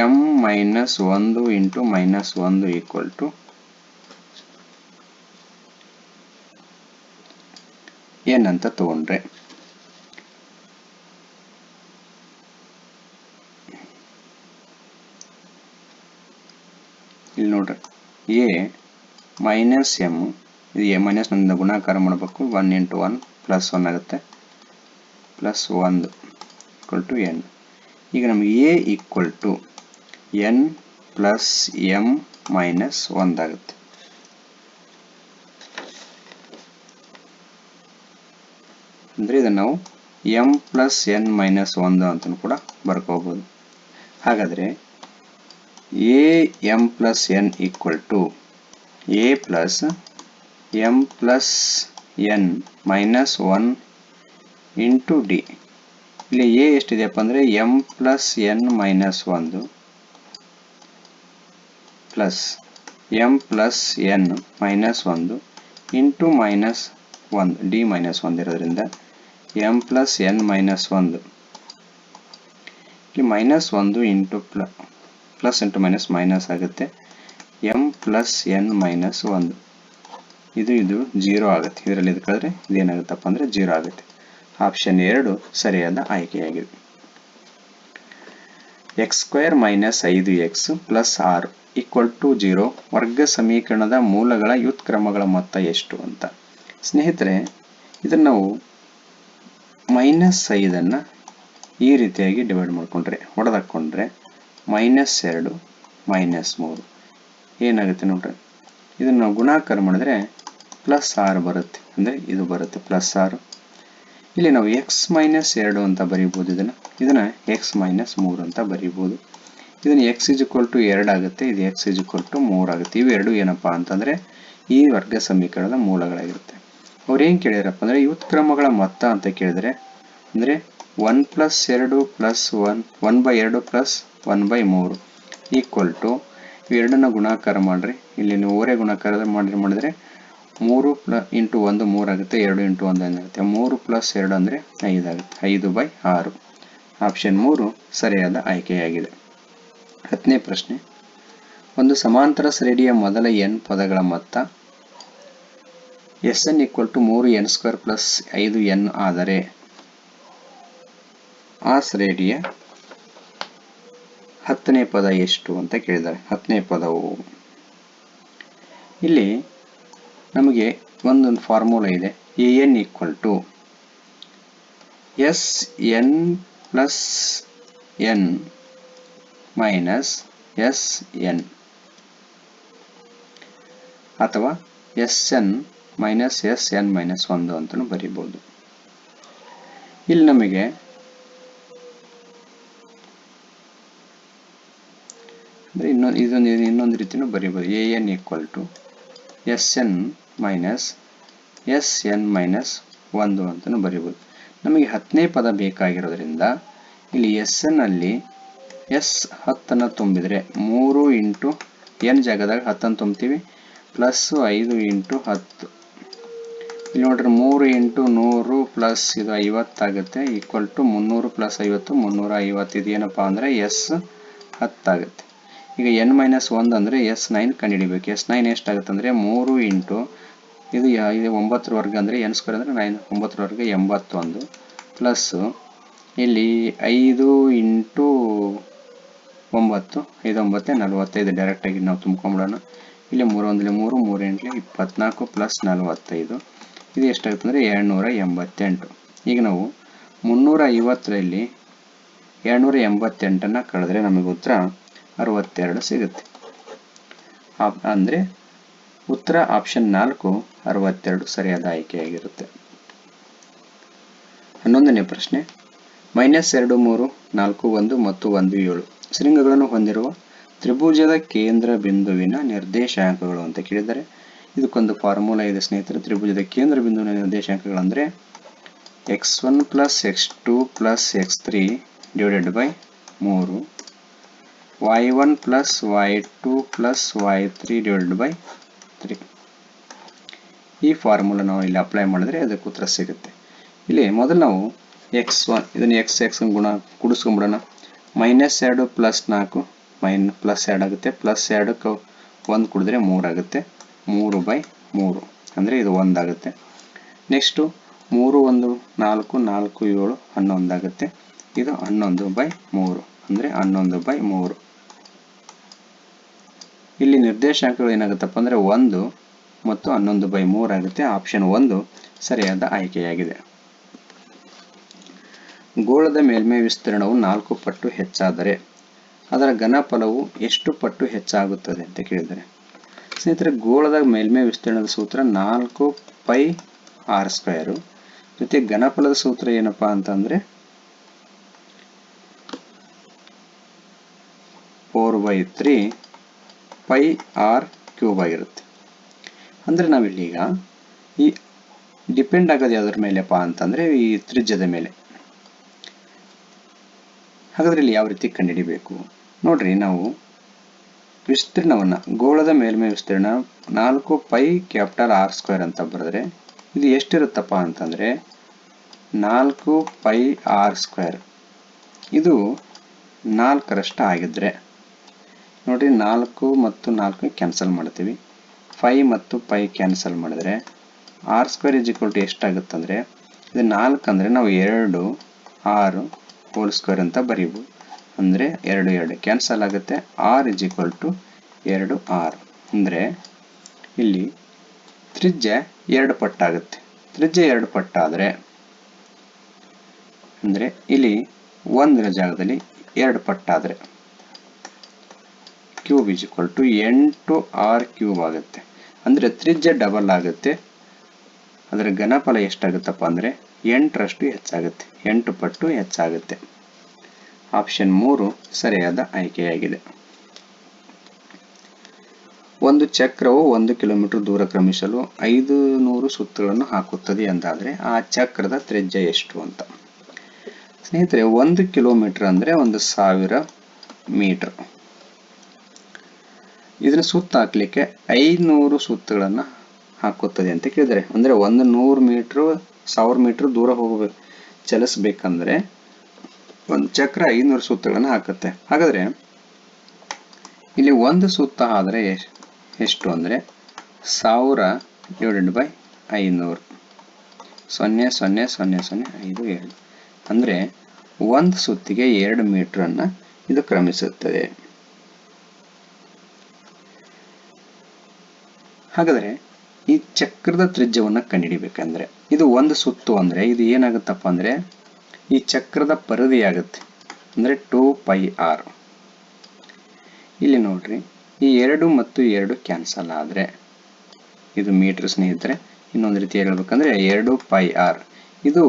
m minus 1 into -1 equal to n ಅಂತ ತಗೊಂಡ್ರೆ, ಇಲ್ಲಿ ನೋಡ್ರಿ ಎ ಮೈನಸ್ ಎಮ್, ಇದು ಎ ಮೈನಸ್ ನಿಂದ ಗುಣಾಕಾರ ಮಾಡಬೇಕು. 1 ಇಂಟು 1 ಪ್ಲಸ್ 1 ಆಗುತ್ತೆ, ಪ್ಲಸ್ 1 ಈಕ್ವಲ್ ಟು ಎನ್. ಈಗ ನಮಗೆ a equal to n plus m minus 1 ಆಗುತ್ತೆ. ಅಂದರೆ ಇದನ್ನು ನಾವು ಎಮ್ ಪ್ಲಸ್ ಎನ್ ಮೈನಸ್ 1 ಅಂತ ಕೂಡ ಬರ್ಕೋಬೋದು. ಹಾಗಾದರೆ a m plus n equal to a plus m plus n minus 1 into d. ಇಲ್ಲಿ ಎ ಎಷ್ಟಿದೆಯಪ್ಪ ಅಂದರೆ m plus n minus 1 plus m plus n minus 1 into minus 1 d minus 1 ಇರೋದ್ರಿಂದ m plus n minus 1. ಇಲ್ಲಿ -1 into plus into minus ಆಗುತ್ತೆ. M plus n minus 1. ಇದು 0 ಆಗುತ್ತೆ. ಇದರಲ್ಲಿ ಇದು ಕಳೆದ್ರೆ ಇದೇನಾಗುತ್ತಪ್ಪ ಅಂದರೆ 0 ಆಗುತ್ತೆ. ಆಪ್ಷನ್ 2 ಸರಿಯಾದ ಆಯ್ಕೆಯಾಗಿದೆ. X square minus 5x plus 6 equal to 0 ವರ್ಗ ಸಮೀಕರಣದ ಮೂಲಗಳ ವ್ಯುತ್ಕ್ರಮಗಳ ಮೊತ್ತ ಎಷ್ಟು ಅಂತ. ಸ್ನೇಹಿತರೆ, ಇದನ್ನು ನಾವು -5 ಈ ರೀತಿಯಾಗಿ ಡಿವೈಡ್ ಮಾಡಿಕೊಂಡ್ರೆ ಹೊಡೆದಾಕೊಂಡ್ರೆ -2 -3 ಏನಾಗುತ್ತೆ ನೋಡ್ರಿ. ಇದನ್ನು ನಾವು ಗುಣಾಕಾರ ಮಾಡಿದ್ರೆ +6 ಬರುತ್ತೆ. ಅಂದರೆ ಇದು ಬರುತ್ತೆ +6. ಇಲ್ಲಿ ನಾವು x-2 ಅಂತ ಬರೀಬೋದು. ಇದನ್ನು x-3 ಅಂತ ಬರೀಬೋದು. ಇದನ್ನು x = 2 ಆಗುತ್ತೆ, ಇದು x = 3 ಆಗುತ್ತೆ. ಇವೆರಡು ಏನಪ್ಪಾ ಅಂತಂದರೆ ಈ ವರ್ಗ ಸಮೀಕರಣದ ಮೂಲಗಳಾಗಿರುತ್ತೆ. ಅವ್ರು ಏನು ಕೇಳಿದಾರಪ್ಪ ಅಂದರೆ ವ್ಯುತ್ಕ್ರಮಗಳ ಮೊತ್ತ ಅಂತ ಕೇಳಿದರೆ, ಅಂದರೆ 1 + 2 + 1/2 + 1/3 ಈಕ್ವಲ್ ಟು ಇವೆರಡನ್ನ ಗುಣಾಕಾರ ಮಾಡಿರಿ. ಇಲ್ಲಿ ನೀವು ಓರೆ ಗುಣಾಕಾರ ಮಾಡಿದರೆ 3 × 1 3 ಆಗುತ್ತೆ, 2 × 1 ಆಗುತ್ತೆ. 3 + 2 ಅಂದರೆ 5 ಆಗುತ್ತೆ. 5/6. ಆಪ್ಷನ್ 3 ಸರಿಯಾದ ಆಯ್ಕೆಯಾಗಿದೆ. 10ನೇ ಪ್ರಶ್ನೆ. ಒಂದು ಸಮಾಂತರ ಶ್ರೇಣಿಯ ಮೊದಲ n ಪದಗಳ ಮೊತ್ತ Sn = 3n² + 5n ಆದರೆ ಆ ಶ್ರೇಣಿಯ 10ನೇ ಪದ ಎಷ್ಟು ಅಂತ ಕೇಳಿದ್ದಾರೆ. 10ನೇ ಪದವು ಇಲ್ಲಿ ನಮಗೆ ಒಂದು ಫಾರ್ಮುಲಾ ಇದೆ. an = Sn + n minus Sn ಅಥವಾ Sn - Sn - 1 ಅಂತಲೂ ಬರೀಬಹುದು. ಇಲ್ಲಿ ನಮಗೆ ಇನ್ನೊಂದು ರೀತಿಯೂ ಬರೀಬಹುದು. an = Sn - Sn - 1 ಅಂತಲೂ ಬರೀಬಹುದು. ನಮಗೆ 10ನೇ ಪದ ಬೇಕಾಗಿರೋದ್ರಿಂದ ಇಲ್ಲಿ Sn ಅಲ್ಲಿ S10 ತುಂಬಿದರೆ 3 × n ಜಾಗದಾಗ 10 ತುಂಬ್ತೀವಿ, +5 × 10. ಇಲ್ಲಿ ನೋಡ್ರಿ 3 × 100 ಪ್ಲಸ್ ಇದು 50 ಆಗುತ್ತೆ, ಈಕ್ವಲ್ ಟು 300 + 50 350. ಇದು ಏನಪ್ಪಾ ಅಂದರೆ S10 ಆಗುತ್ತೆ. ಈಗ n - 1 ಅಂದರೆ S9 ಕಂಡುಹಿಡಿಬೇಕು. S9 ಎಷ್ಟಾಗುತ್ತೆ ಅಂದರೆ 3 × ಇದು 9 ವರ್ಗ ಅಂದರೆ n² ಅಂದರೆ 9 9 ವರ್ಗ 81 ಪ್ಲಸ್ ಇಲ್ಲಿ 5 × 9 5 9 45. ಡೈರೆಕ್ಟಾಗಿ ನಾವು ತುಂಬ್ಕೊಂಬಿಡೋಣ. ಇಲ್ಲಿ 3 1 3 3 8 24 ಪ್ಲಸ್ 45. ಇದು ಎಷ್ಟಾಗುತ್ತೆ ಅಂದರೆ 288. ಈಗ ನಾವು 350ರಲ್ಲಿ 288 ಕಳೆದ್ರೆ ನಮಗೆ ಉತ್ತರ 62 ಸಿಗುತ್ತೆ. ಅಂದರೆ ಉತ್ತರ ಆಪ್ಷನ್ 4 62 ಸರಿಯಾದ ಆಯ್ಕೆಯಾಗಿರುತ್ತೆ. 11ನೇ ಪ್ರಶ್ನೆ. -2 3 4 1 ಮತ್ತು 1 7 ಶೃಂಗಗಳನ್ನು ಹೊಂದಿರುವ ತ್ರಿಭುಜದ ಕೇಂದ್ರ ಬಿಂದುವಿನ ನಿರ್ದೇಶಾಂಕಗಳು ಅಂತ ಕೇಳಿದರೆ, ಇದಕ್ಕೊಂದು ಫಾರ್ಮುಲಾ ಇದೆ ಸ್ನೇಹಿತರೆ. ತ್ರಿಭುಜದ ಕೇಂದ್ರ ಬಿಂದುವಿನ ನಿರ್ದೇಶಾಂಕಗಳಂದರೆ x1 + x2 + x3 / 3 y1 + y2 + y3 / 3. ಈ ಫಾರ್ಮುಲಾ ನಾವು ಇಲ್ಲಿ ಅಪ್ಲೈ ಮಾಡಿದ್ರೆ ಅದಕ್ಕೆ ಉತ್ತರ ಸಿಗುತ್ತೆ. ಇಲ್ಲಿ ಮೊದಲು ನಾವು x1 ಇದನ್ನು x ಕೂಡಿಸ್ಕೊಂಡ್ಬಿಡೋಣ. -2 + 4 +2 ಆಗುತ್ತೆ, +2ಕ್ಕೆ 1 ಕೂಡಿದ್ರೆ 3 ಆಗುತ್ತೆ, 3/3 ಅಂದರೆ ಇದು 1 ಆಗುತ್ತೆ. ನೆಕ್ಸ್ಟು 3 1 4 4 7 11 ಆಗುತ್ತೆ, ಇದು 11/3 ಅಂದರೆ 11/3. ಇಲ್ಲಿ ನಿರ್ದೇಶಾಂಕಗಳು ಏನಾಗುತ್ತಪ್ಪ ಅಂದರೆ 1 ಮತ್ತು 11/3 ಆಗುತ್ತೆ. ಆಪ್ಷನ್ 1 ಸರಿಯಾದ ಆಯ್ಕೆಯಾಗಿದೆ. ಗೋಳದ ಮೇಲ್ಮೈ ವಿಸ್ತೀರ್ಣವು 4 ಪಟ್ಟು ಹೆಚ್ಚಾದರೆ ಅದರ ಘನಫಲವು ಎಷ್ಟು ಪಟ್ಟು ಹೆಚ್ಚಾಗುತ್ತದೆ ಅಂತ ಕೇಳಿದರೆ, ಸ್ನೇಹಿತರೆ ಗೋಳದ ಮೇಲ್ಮೈ ವಿಸ್ತೀರ್ಣದ ಸೂತ್ರ 4πr². ಜೊತೆ ಘನಫಲದ ಸೂತ್ರ ಏನಪ್ಪಾ ಅಂತಂದ್ರೆ 4/3πr³ ಆಗಿರುತ್ತೆ. ಅಂದರೆ ನಾವಿಲ್ಲೀಗ ಈ ಡಿಪೆಂಡ್ ಆಗೋದು ಯಾವುದ್ರ ಮೇಲೆಪ್ಪ ಅಂತಂದರೆ ಈ ತ್ರಿಜ್ಯದ ಮೇಲೆ. ಹಾಗಾದರೆ ಇಲ್ಲಿ ಯಾವ ರೀತಿ ಕಂಡುಹಿಡಿಬೇಕು ನೋಡ್ರಿ. ನಾವು ವಿಸ್ತೀರ್ಣವನ್ನು ಗೋಳದ ಮೇಲ್ಮೈ ವಿಸ್ತೀರ್ಣ 4πR² ಅಂತ ಬರೆದ್ರೆ ಇದು ಎಷ್ಟಿರುತ್ತಪ್ಪ ಅಂತಂದರೆ 4πr². ಇದು 4ರಷ್ಟು ಆಗಿದ್ರೆ ನೋಡಿರಿ 4 ಮತ್ತು 4 ಕ್ಯಾನ್ಸಲ್ ಮಾಡ್ತೀವಿ. 5 ಮತ್ತು 5 ಕ್ಯಾನ್ಸಲ್ ಮಾಡಿದ್ರೆ R square is equal to ಎಷ್ಟಾಗುತ್ತಂದರೆ ಇದು 4 ಅಂದರೆ ನಾವು 2 6 ಹೋಲ್ ಸ್ಕ್ವೇರ್ ಅಂತ ಬರೀಬೋದು. ಅಂದರೆ 2 2 ಕ್ಯಾನ್ಸಲ್ ಆಗುತ್ತೆ. ಆರ್ ಇಸ್ ಈಕ್ವಲ್ ಟು 2 6 ಅಂದರೆ ಇಲ್ಲಿ ತ್ರಿಜ್ಯ 2 ಪಟ್ಟಾಗುತ್ತೆ. ತ್ರಿಜ್ಯ 2 ಪಟ್ಟಾದರೆ ಅಂದರೆ ಇಲ್ಲಿ 1 ಜಾಗದಲ್ಲಿ 2 ಪಟ್ಟಾದರೆ cube is equal to 8r cube ಆಗುತ್ತೆ. ಅಂದರೆ ತ್ರಿಜ್ಯ ಡಬಲ್ ಆಗುತ್ತೆ. ಅದರ ಘನಫಲ ಎಷ್ಟಾಗುತ್ತಪ್ಪ ಅಂದರೆ 8ರಷ್ಟು ಹೆಚ್ಚಾಗುತ್ತೆ, 8 ಪಟ್ಟು ಹೆಚ್ಚಾಗುತ್ತೆ. ಆಪ್ಷನ್ 3 ಸರಿಯಾದ ಆಯ್ಕೆಯಾಗಿದೆ. ಒಂದು ಚಕ್ರವು 1 ಕಿಲೋಮೀಟರ್ ದೂರ ಕ್ರಮಿಸಲು 500 ಸುತ್ತುಗಳನ್ನು ಹಾಕುತ್ತದೆ ಎಂದಾದರೆ ಆ ಚಕ್ರದ ತ್ರಿಜ್ಯ ಎಷ್ಟು ಅಂತ. ಸ್ನೇಹಿತರೆ, 1 ಕಿಲೋಮೀಟರ್ ಅಂದರೆ 1000 ಮೀಟರ್. ಇದನ್ನ ಸುತ್ತ ಹಾಕ್ಲಿಕ್ಕೆ 500 ಸುತ್ತುಗಳನ್ನು ಹಾಕುತ್ತದೆ ಅಂತ ಕೇಳಿದರೆ, ಅಂದರೆ 100 ಮೀಟರ್ 1000 ಮೀಟರ್ ದೂರ ಹೋಗಬೇಕು ಚಲಿಸಬೇಕಂದ್ರೆ ಒಂದು ಚಕ್ರ 500 ಸುತ್ತುಗಳನ್ನು ಹಾಕುತ್ತೆ. ಹಾಗಾದರೆ ಇಲ್ಲಿ ಒಂದು ಸುತ್ತ ಆದರೆ ಎಷ್ಟು ಅಂದರೆ 1000 ಡಿವೈಡೆಡ್ ಬೈ 500 0.000057 ಅಂದರೆ ಒಂದು ಸುತ್ತಿಗೆ 2 ಮೀಟರನ್ನು ಇದು ಕ್ರಮಿಸುತ್ತದೆ. ಹಾಗಾದರೆ ಈ ಚಕ್ರದ ತ್ರಿಜ್ಯವನ್ನು ಕಂಡುಹಿಡಿಬೇಕಂದ್ರೆ ಇದು ಒಂದು ಸುತ್ತು ಅಂದರೆ ಇದು ಏನಾಗುತ್ತಪ್ಪ ಅಂದರೆ ಈ ಚಕ್ರದ ಪರಿಧಿ ಆಗುತ್ತೆ, ಅಂದರೆ 2πr. ಇಲ್ಲಿ ನೋಡ್ರಿ, ಈ 2 ಮತ್ತು 2 ಕ್ಯಾನ್ಸಲ್ ಆದರೆ ಇದು ಮೀಟರ್ ಸ್ನೇಹಿತರೆ. ಇನ್ನೊಂದು ರೀತಿ ಹೇಳ್ಬೇಕಂದ್ರೆ 2πr. ಇದು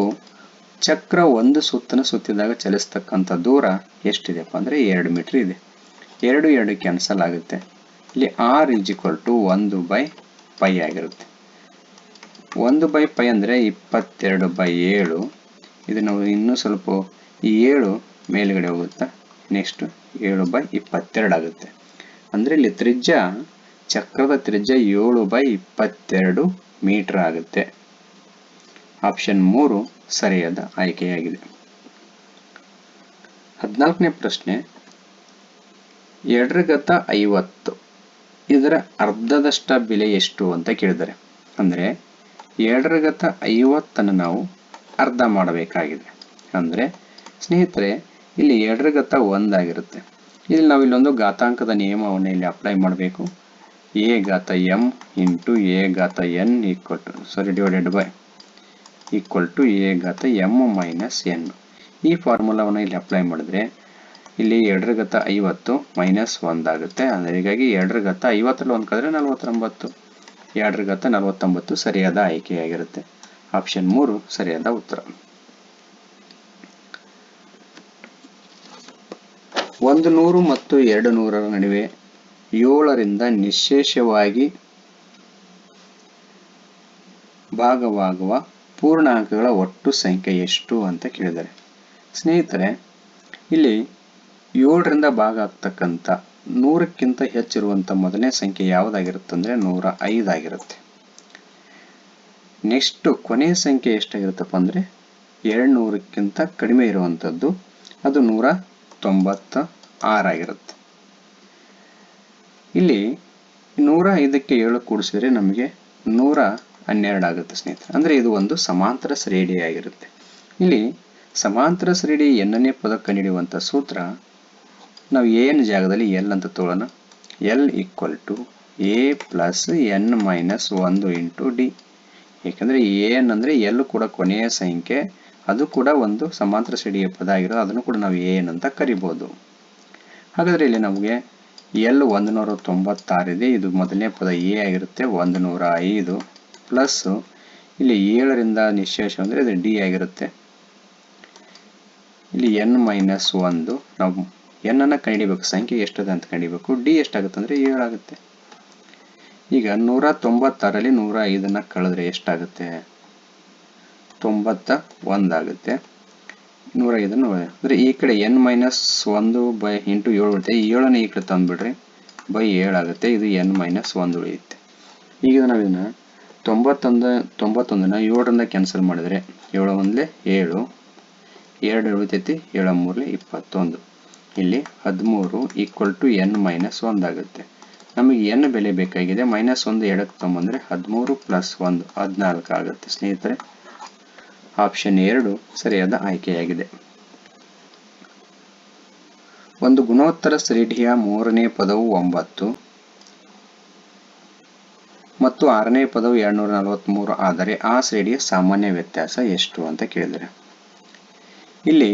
ಚಕ್ರ ಒಂದು ಸುತ್ತನ್ನು ಸುತ್ತಿದಾಗ ಚಲಿಸ್ತಕ್ಕಂಥ ದೂರ ಎಷ್ಟಿದೆಪ್ಪ ಅಂದರೆ 2 ಮೀಟರ್ ಇದೆ. 2 2 ಕ್ಯಾನ್ಸಲ್ ಆಗುತ್ತೆ. ಇಲ್ಲಿ r ಇಸ್ ಈಕ್ವಲ್ ಟು 1/π ಆಗಿರುತ್ತೆ. 1/π ಅಂದರೆ 22/7. ಇದು ನಾವು ಇನ್ನೂ ಸ್ವಲ್ಪ ಈ 7 ಮೇಲ್ಗಡೆ ಹೋಗುತ್ತಾ, ನೆಕ್ಸ್ಟ್ 7/22 ಆಗುತ್ತೆ. ಅಂದರೆ ಇಲ್ಲಿ ತ್ರಿಜ್ಯ, ಚಕ್ರದ ತ್ರಿಜ್ಯ 7/22 ಮೀಟರ್ ಆಗುತ್ತೆ. ಆಪ್ಷನ್ 3 ಸರಿಯಾದ ಆಯ್ಕೆಯಾಗಿದೆ. 14ನೇ ಪ್ರಶ್ನೆ, 2/50 ಇದರ ಅರ್ಧದಷ್ಟ ಬೆಲೆ ಎಷ್ಟು ಅಂತ ಕೇಳಿದ್ದಾರೆ. ಅಂದರೆ 2/50 ನಾವು ಅರ್ಧ ಮಾಡಬೇಕಾಗಿದೆ. ಅಂದರೆ ಸ್ನೇಹಿತರೆ, ಇಲ್ಲಿ 2/1 ಆಗಿರುತ್ತೆ. ಇಲ್ಲಿ ನಾವು ಇಲ್ಲೊಂದು ಘಾತಾಂಕದ ನಿಯಮವನ್ನು ಇಲ್ಲಿ ಅಪ್ಲೈ ಮಾಡಬೇಕು. a⁻m into a⁻n divided by equal to a⁻m - n. ಈ ಫಾರ್ಮುಲಾವನ್ನು ಇಲ್ಲಿ ಅಪ್ಲೈ ಮಾಡಿದ್ರೆ ಇಲ್ಲಿ 2/50 ಮೈನಸ್ 1 ಆಗುತ್ತೆ. ಅಂದರೆ ಹೀಗಾಗಿ 2/50 1 ಕಳೆದ್ರೆ 49. 2/49 ಸರಿಯಾದ ಆಯ್ಕೆಯಾಗಿರುತ್ತೆ. ಆಪ್ಷನ್ 3 ಸರಿಯಾದ ಉತ್ತರ. 100 ಮತ್ತು 200ರ ನಡುವೆ 7ರಿಂದ ನಿಶ್ಶೇಷವಾಗಿ ಭಾಗವಾಗುವ ಪೂರ್ಣಾಂಕಗಳ ಒಟ್ಟು ಸಂಖ್ಯೆ ಎಷ್ಟು ಅಂತ ಕೇಳಿದ್ದಾರೆ. ಸ್ನೇಹಿತರೆ, ಇಲ್ಲಿ 7ರಿಂದ ಭಾಗ ಆಗ್ತಕ್ಕಂಥ 100ಕ್ಕಿಂತ ಹೆಚ್ಚಿರುವಂಥ ಮೊದಲನೇ ಸಂಖ್ಯೆ ಯಾವುದಾಗಿರುತ್ತೆ ಅಂದರೆ 105 ಆಗಿರುತ್ತೆ. ನೆಕ್ಸ್ಟ್ ಕೊನೆಯ ಸಂಖ್ಯೆ ಎಷ್ಟಾಗಿರುತ್ತಪ್ಪ ಅಂದರೆ 200ಕ್ಕಿಂತ ಕಡಿಮೆ ಇರುವಂಥದ್ದು, ಅದು 196 ಆಗಿರುತ್ತೆ. ಇಲ್ಲಿ 105ಕ್ಕೆ 7 ಕೂಡಿಸಿದ್ರೆ ನಮಗೆ 112 ಆಗುತ್ತೆ ಸ್ನೇಹಿತರೆ. ಅಂದರೆ ಇದು ಒಂದು ಸಮಾಂತರ ಶ್ರೇಣಿಯಾಗಿರುತ್ತೆ. ಇಲ್ಲಿ ಸಮಾಂತರ ಶ್ರೇಣಿ ಎನ್ನನೇ ಪದ ಕಂಡುಹಿಡಿಯುವಂಥ ಸೂತ್ರ ನಾವು ಎನ್ ಜಾಗದಲ್ಲಿ ಎಲ್ ಅಂತ ತಗೊಳ್ಳೋಣ. L equal to a plus n minus 1 into d. ಏಕೆಂದರೆ ಎನ್ ಅಂದರೆ ಎಲ್ ಕೂಡ ಕೊನೆಯ ಸಂಖ್ಯೆ, ಅದು ಕೂಡ ಒಂದು ಸಮಾಂತರ ಶ್ರೇಣಿಯ ಪದ ಆಗಿರೋದು, ಅದನ್ನು ಕೂಡ ನಾವು ಎನ್ ಅಂತ ಕರಿಬೋದು. ಹಾಗಾದರೆ ಇಲ್ಲಿ ನಮಗೆ ಎಲ್ 196 ಇದೆ, ಇದು ಮೊದಲನೇ ಪದ ಎ ಆಗಿರುತ್ತೆ. 105 ಪ್ಲಸ್ ಇಲ್ಲಿ 7ರಿಂದ ನಿಶ್ಶೇಷ ಅಂದರೆ ಇದು ಡಿ ಆಗಿರುತ್ತೆ. ಇಲ್ಲಿ ಎನ್ ಮೈನಸ್ 1, ನಾವು ಎನ್ ಅನ್ನು ಕಂಡುಹಿಡಿಬೇಕು, ಸಂಖ್ಯೆ ಎಷ್ಟಿದೆ ಅಂತ ಕಂಡುಹಿಡಿಬೇಕು. ಡಿ ಎಷ್ಟಾಗುತ್ತೆ ಅಂದರೆ 7 ಆಗುತ್ತೆ. ಈಗ 196ರಲ್ಲಿ 105ನ್ನು ಕಳೆದ್ರೆ ಎಷ್ಟಾಗುತ್ತೆ? 91 ಆಗುತ್ತೆ. 105ನ್ನು ಅಂದರೆ ಈ ಕಡೆ ಎನ್ ಮೈನಸ್ 1 ಬೈ ಇಂಟು 7 ಉಳಿಯುತ್ತೆ. ಈ 7ನ್ನು ಈ ಕಡೆ ತಂದುಬಿಡ್ರಿ, ಬೈ 7 ಆಗುತ್ತೆ. ಇದು ಎನ್ ಮೈನಸ್ 1 ಉಳಿಯುತ್ತೆ. ಈಗ ನಾವು ಇದನ್ನು 91ನ್ನು 7ರಿಂದ ಕ್ಯಾನ್ಸಲ್ ಮಾಡಿದರೆ 7 1 7, 2 ಉಳಿತೈತಿ, 7 3 21. ಇಲ್ಲಿ 13 ಈಕ್ವಲ್ ಟು n ಮೈನಸ್ 1 ಆಗುತ್ತೆ. ನಮಗೆ n ಬೆಲೆ ಬೇಕಾಗಿದೆ, -1 ಎಡಕ್ಕೆ ತಗೊಂಬಂದ್ರೆ 13 ಪ್ಲಸ್ 1 14 ಆಗುತ್ತೆ. ಸ್ನೇಹಿತರೆ, ಆಪ್ಷನ್ 2 ಸರಿಯಾದ ಆಯ್ಕೆಯಾಗಿದೆ. ಒಂದು ಗುಣೋತ್ತರ ಶ್ರೇಣಿಯ 3ನೇ ಪದವು 9 ಮತ್ತು 6ನೇ ಪದವು 243 ಆದರೆ ಆ ಶ್ರೇಣಿಯ ಸಾಮಾನ್ಯ ವ್ಯತ್ಯಾಸ ಎಷ್ಟು ಅಂತ ಕೇಳಿದರೆ, ಇಲ್ಲಿ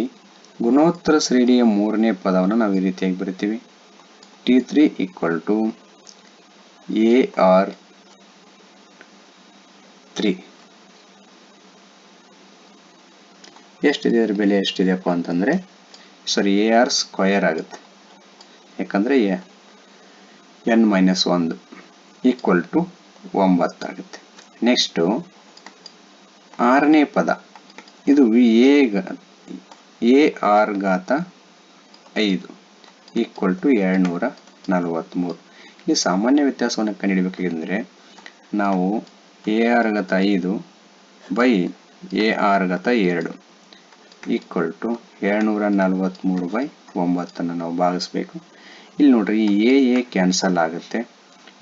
ಗುಣೋತ್ತರ ಶ್ರೇಣಿಯ 3ನೇ ಪದವನ್ನು ನಾವು ಈ ರೀತಿಯಾಗಿ ಬರಿತೀವಿ. T3 ಈಕ್ವಲ್ ಟು AR3 ಎಷ್ಟಿದೆ, ಅದರ ಬೆಲೆ ಎಷ್ಟಿದೆಯಪ್ಪ ಅಂತಂದ್ರೆ AR ಸ್ಕ್ವಯರ್ ಆಗುತ್ತೆ, ಯಾಕಂದ್ರೆ n-1 ಈಕ್ವಲ್ ಟು 9 ಆಗುತ್ತೆ. ನೆಕ್ಸ್ಟ್ 6ನೇ ಪದ, ಇದು AR ಘಾತ 5 ಈಕ್ವಲ್ ಟು 243. ಇಲ್ಲಿ ಸಾಮಾನ್ಯ ವ್ಯತ್ಯಾಸವನ್ನು ಕಂಡುಹಿಡಬೇಕಾದ್ರೆ ನಾವು AR ಘಾತ 5 ಬೈ AR ಘಾತ 2 ಈಕ್ವಲ್ ಟು 243 ಬೈ 9 ನಾವು ಭಾಗಿಸ್ಬೇಕು. ಇಲ್ಲಿ ನೋಡ್ರಿ, ಈ ಎ ಕ್ಯಾನ್ಸಲ್ ಆಗುತ್ತೆ,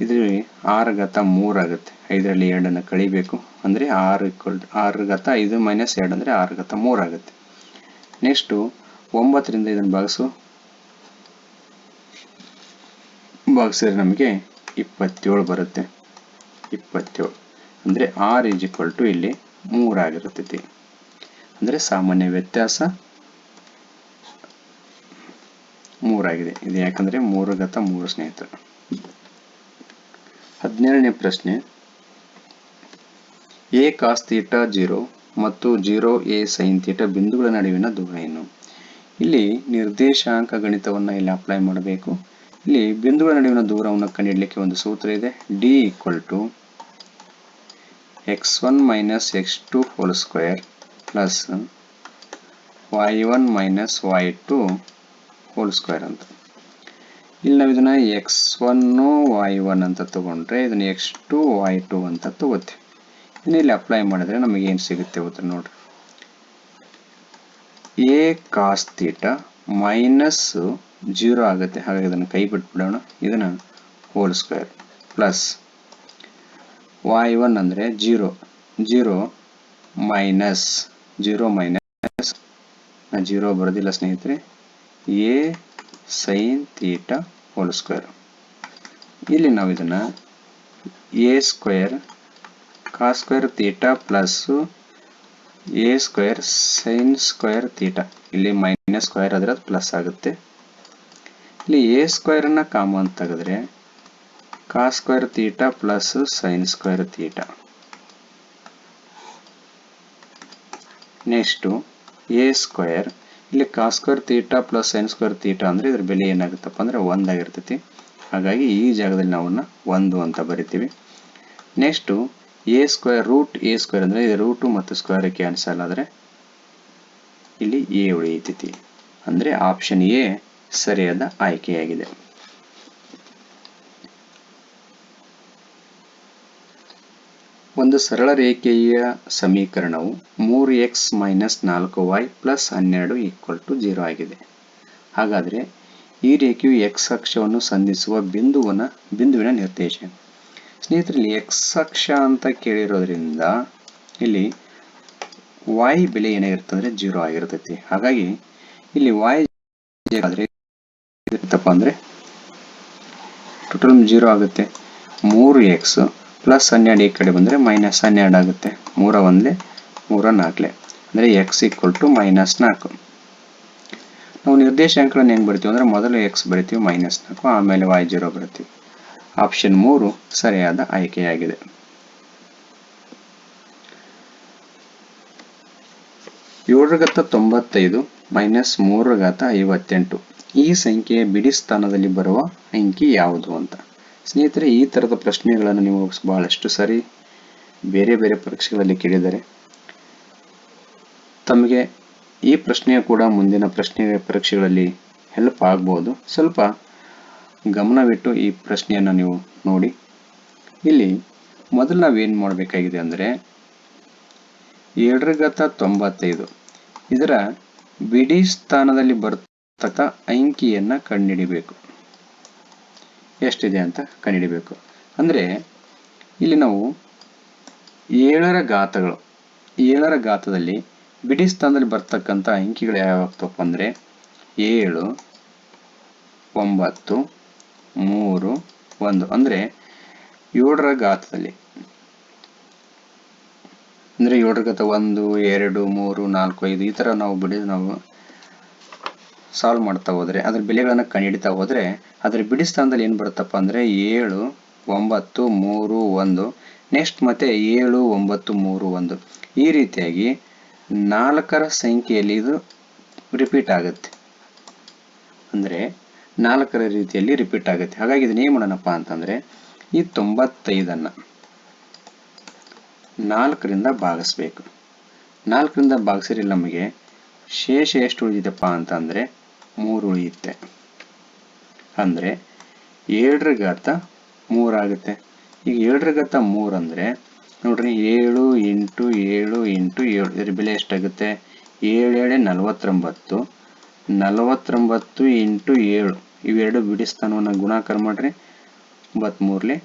ಇದರಲ್ಲಿ 6 ಘಾತ 3 ಆಗುತ್ತೆ, 5ರಲ್ಲಿ 2 ಕಳಿಬೇಕು ಅಂದರೆ 6 ಘಾತ 5 ಮೈನಸ್ 2 ಅಂದರೆ 6 ಘಾತ 3 ಆಗುತ್ತೆ. ನೆಕ್ಸ್ಟು 9ರಿಂದ ಇದನ್ನು ಭಾಗಿಸಿದ್ರೆ ನಮಗೆ 27 ಬರುತ್ತೆ. 27 ಅಂದರೆ R ಈಸ್ ಈಕ್ವಲ್ ಟು ಇಲ್ಲಿ 3 ಆಗಿರುತ್ತದೆ. ಅಂದರೆ ಸಾಮಾನ್ಯ ವ್ಯತ್ಯಾಸ 3 ಆಗಿದೆ. ಇದು ಯಾಕಂದ್ರೆ 3 ಘಾತ 3 ಸ್ನೇಹಿತರು. 17ನೇ ಪ್ರಶ್ನೆ, A cos θ 0 ಮತ್ತು 0 A sin θ ಬಿಂದುಗಳ ನಡುವಿನ ದೂರ ಏನು? ಇಲ್ಲಿ ನಿರ್ದೇಶಾಂಕ ಗಣಿತವನ್ನು ಇಲ್ಲಿ ಅಪ್ಲೈ ಮಾಡಬೇಕು. ಇಲ್ಲಿ ಬಿಂದುಗಳ ನಡುವಿನ ದೂರವನ್ನು ಕಂಡುಹಿಡಲಿಕ್ಕೆ ಒಂದು ಸೂತ್ರ ಇದೆ. D equal to x1 minus x2 whole square plus y1 minus y2 whole square ಅಂತ. ಇಲ್ಲಿ ನಾವು ಇದನ್ನ x1 y1 ಅಂತ ತಗೊಂಡ್ರೆ ಇದನ್ನ x2 y2 ಅಂತ ತಗೋತೀವಿ. ಇದನ್ನ ಇಲ್ಲಿ ಅಪ್ಲೈ ಮಾಡಿದ್ರೆ ನಮಗೆ ಏನು ಸಿಗುತ್ತೆ ಉತ್ತರ ನೋಡ್ರಿ. A cos θ ಮೈನಸ್ 0 ಆಗುತ್ತೆ, ಹಾಗಾಗಿ ಇದನ್ನು ಕೈ ಬಿಟ್ಬಿಡೋಣ. ಇದನ್ನ ಹೋಲ್ ಸ್ಕ್ವೇರ್ ಪ್ಲಸ್ y1 ಅಂದರೆ 0 ಮೈನಸ್ 0 ಬರೋದಿಲ್ಲ ಸ್ನೇಹಿತರೆ, A sin θ ಹೋಲ್ ಸ್ಕ್ವೇರ್. ಇಲ್ಲಿ ನಾವು ಇದನ್ನ A square cos square theta plus A square sine square theta, ಇಲ್ಲಿ ಮೈನಸ್ ಸ್ಕ್ವೇರ್ ಆದರೆ ಅದು ಪ್ಲಸ್ ಆಗುತ್ತೆ. ಇಲ್ಲಿ A ಸ್ಕ್ವೇರ್ ಅನ್ನ ಕಾಮನ್ ತೆಗೆದ್ರೆ cos square theta plus sine square theta. Next A square, ಇಲ್ಲಿ cos square theta plus sine square theta ಅಂದ್ರೆ ಇದ್ರ ಬೆಲೆ ಏನಾಗುತ್ತಪ್ಪ ಅಂದ್ರೆ 1 ಆಗಿರ್ತೈತಿ. ಹಾಗಾಗಿ ಈ ಜಾಗದಲ್ಲಿ ನಾವು 1 ಅಂತ ಬರಿತೀವಿ. Next A square root A square ಅಂದ್ರೆ ಇದು ರೂಟ್ ಮತ್ತು ಸ್ಕ್ವೇರ್ ಕ್ಯಾನ್ಸಲ್ ಆದ್ರೆ ಇಲ್ಲಿ A ಉಳಿಯುತ್ತೈತಿ. ಅಂದ್ರೆ ಆಪ್ಷನ್ A ಸರಿಯಾದ ಆಯ್ಕೆಯಾಗಿದೆ. ಒಂದು ಸರಳ ರೇಖೆಯ ಸಮೀಕರಣವು 3x minus 4y plus 12 equal to 0 ಆಗಿದೆ. ಹಾಗಾದರೆ ಈ ರೇಖೆಯು x ಅಕ್ಷವನ್ನು ಸಂಧಿಸುವ ಬಿಂದುವಿನ ನಿರ್ದೇಶನ. ಸ್ನೇಹಿತರಲ್ಲಿ x ಅಕ್ಷ ಅಂತ ಕೇಳಿರೋದ್ರಿಂದ ಇಲ್ಲಿ y ಬೆಲೆ ಏನಾಗಿರುತ್ತೆ ಅಂದ್ರೆ 0 ಆಗಿರ್ತೈತಿ. ಹಾಗಾಗಿ ಇಲ್ಲಿ y ಅಂದ್ರೆ ಟೋಟಲ್ 0 ಆಗುತ್ತೆ. 3x ಪ್ಲಸ್ 12 ಈ ಕಡೆ ಬಂದರೆ ಮೈನಸ್ 12 ಆಗುತ್ತೆ. 3 1 3 4 ಅಂದರೆ x ಈಕ್ವಲ್ ಟು -4. ನಾವು ನಿರ್ದೇಶಾಂಕಗಳನ್ನು ಹೆಂಗೆ ಬರ್ತೀವಿ ಅಂದರೆ ಮೊದಲು x ಬರಿತೀವಿ -4, ಆಮೇಲೆ y0 ಬರ್ತೀವಿ. ಆಪ್ಷನ್ 3 ಸರಿಯಾದ ಆಯ್ಕೆಯಾಗಿದೆ. ಘಾತ 95 ಮೈನಸ್ 3 ಘಾತ 58 ಈ ಸಂಖ್ಯೆಯ ಬಿಡಿ ಸ್ಥಾನದಲ್ಲಿ ಬರುವ ಅಂಕಿ ಯಾವುದು ಅಂತ. ಸ್ನೇಹಿತರೆ, ಈ ತರದ ಪ್ರಶ್ನೆಗಳನ್ನು ನೀವು ಬಹಳಷ್ಟು ಸಾರಿ ಬೇರೆ ಬೇರೆ ಪರೀಕ್ಷೆಗಳಲ್ಲಿ ಕೇಳಿದರೆ ತಮಗೆ ಈ ಪ್ರಶ್ನೆಯ ಕೂಡ ಮುಂದಿನ ಪರೀಕ್ಷೆಗಳಲ್ಲಿ ಹೆಲ್ಪ್ ಆಗ್ಬೋದು. ಸ್ವಲ್ಪ ಗಮನವಿಟ್ಟು ಈ ಪ್ರಶ್ನೆಯನ್ನು ನೀವು ನೋಡಿ. ಇಲ್ಲಿ ಮೊದಲು ನಾವೇನು ಮಾಡಬೇಕಾಗಿದೆ ಅಂದರೆ 7 ಘಾತ 95 ಇದರ ಬಿಡಿ ಸ್ಥಾನದಲ್ಲಿ ಬರ್ತಕ್ಕ ಅಂಕಿಯನ್ನು ಕಂಡುಹಿಡಿಬೇಕು. ಎಷ್ಟಿದೆ ಅಂತ ಕಂಡುಹಿಡಿಬೇಕು. ಅಂದರೆ ಇಲ್ಲಿ ನಾವು 7ರ ಘಾತಗಳು, 7ರ ಘಾತದಲ್ಲಿ ಬಿಡಿ ಸ್ಥಾನದಲ್ಲಿ ಬರ್ತಕ್ಕಂಥ ಅಂಕಿಗಳು ಯಾವ್ಯಾವಪ್ಪ ಅಂದರೆ 7, 9, 3, 1. ಅಂದರೆ 7ರ ಘಾತದಲ್ಲಿ ಅಂದರೆ 7ರ ಘಾತ 1, 2, 3, 4, 5 ಈ ಥರ ನಾವು ಸಾಲ್ವ್ ಮಾಡ್ತಾ ಹೋದರೆ ಅದರ ಬೆಲೆಗಳನ್ನು ಕಂಡುಹಿಡಿತಾ ಹೋದರೆ ಅದರ ಬಿಡಿ ಸ್ಥಾನದಲ್ಲಿ ಏನು ಬರುತ್ತಪ್ಪ ಅಂದರೆ 7, 9, 3, 1. ನೆಕ್ಸ್ಟ್ ಮತ್ತೆ 7, 9, 3, 1. ಈ ರೀತಿಯಾಗಿ 4ರ ಸಂಖ್ಯೆಯಲ್ಲಿ ಇದು ರಿಪೀಟ್ ಆಗುತ್ತೆ. ಅಂದರೆ 4ರ ರೀತಿಯಲ್ಲಿ ರಿಪೀಟ್ ಆಗುತ್ತೆ. ಹಾಗಾಗಿ ಇದನ್ನ ಏನು ಮಾಡೋಣಪ್ಪ ಅಂತಂದರೆ ಈ 95ಅನ್ನು 4ರಿಂದ ಭಾಗಿಸ್ಬೇಕು. 4ರಿಂದ ಭಾಗಿಸಿದ್ರೆ ನಮಗೆ ಶೇಷ ಎಷ್ಟು ಉಳಿದಿದೆಪ್ಪ ಅಂತಂದರೆ 3 ಉಳಿಯುತ್ತೆ. ಅಂದರೆ 7ರ ಘಾತ 3 ಆಗುತ್ತೆ. ಈಗ 7ರ ಘಾತ 3 ಅಂದರೆ ನೋಡ್ರಿ 7 ಇಂಟು 7 ಇಂಟು 7 ಇದರ ಬೆಲೆ ಎಷ್ಟಾಗುತ್ತೆ? 7 7 49, 49 ಇಂಟು 7 ಇವೆರಡು ಬಿಡಿ ಸ್ಥಾನವನ್ನು ಗುಣಾಕಾರ ಮಾಡಿರಿ. 93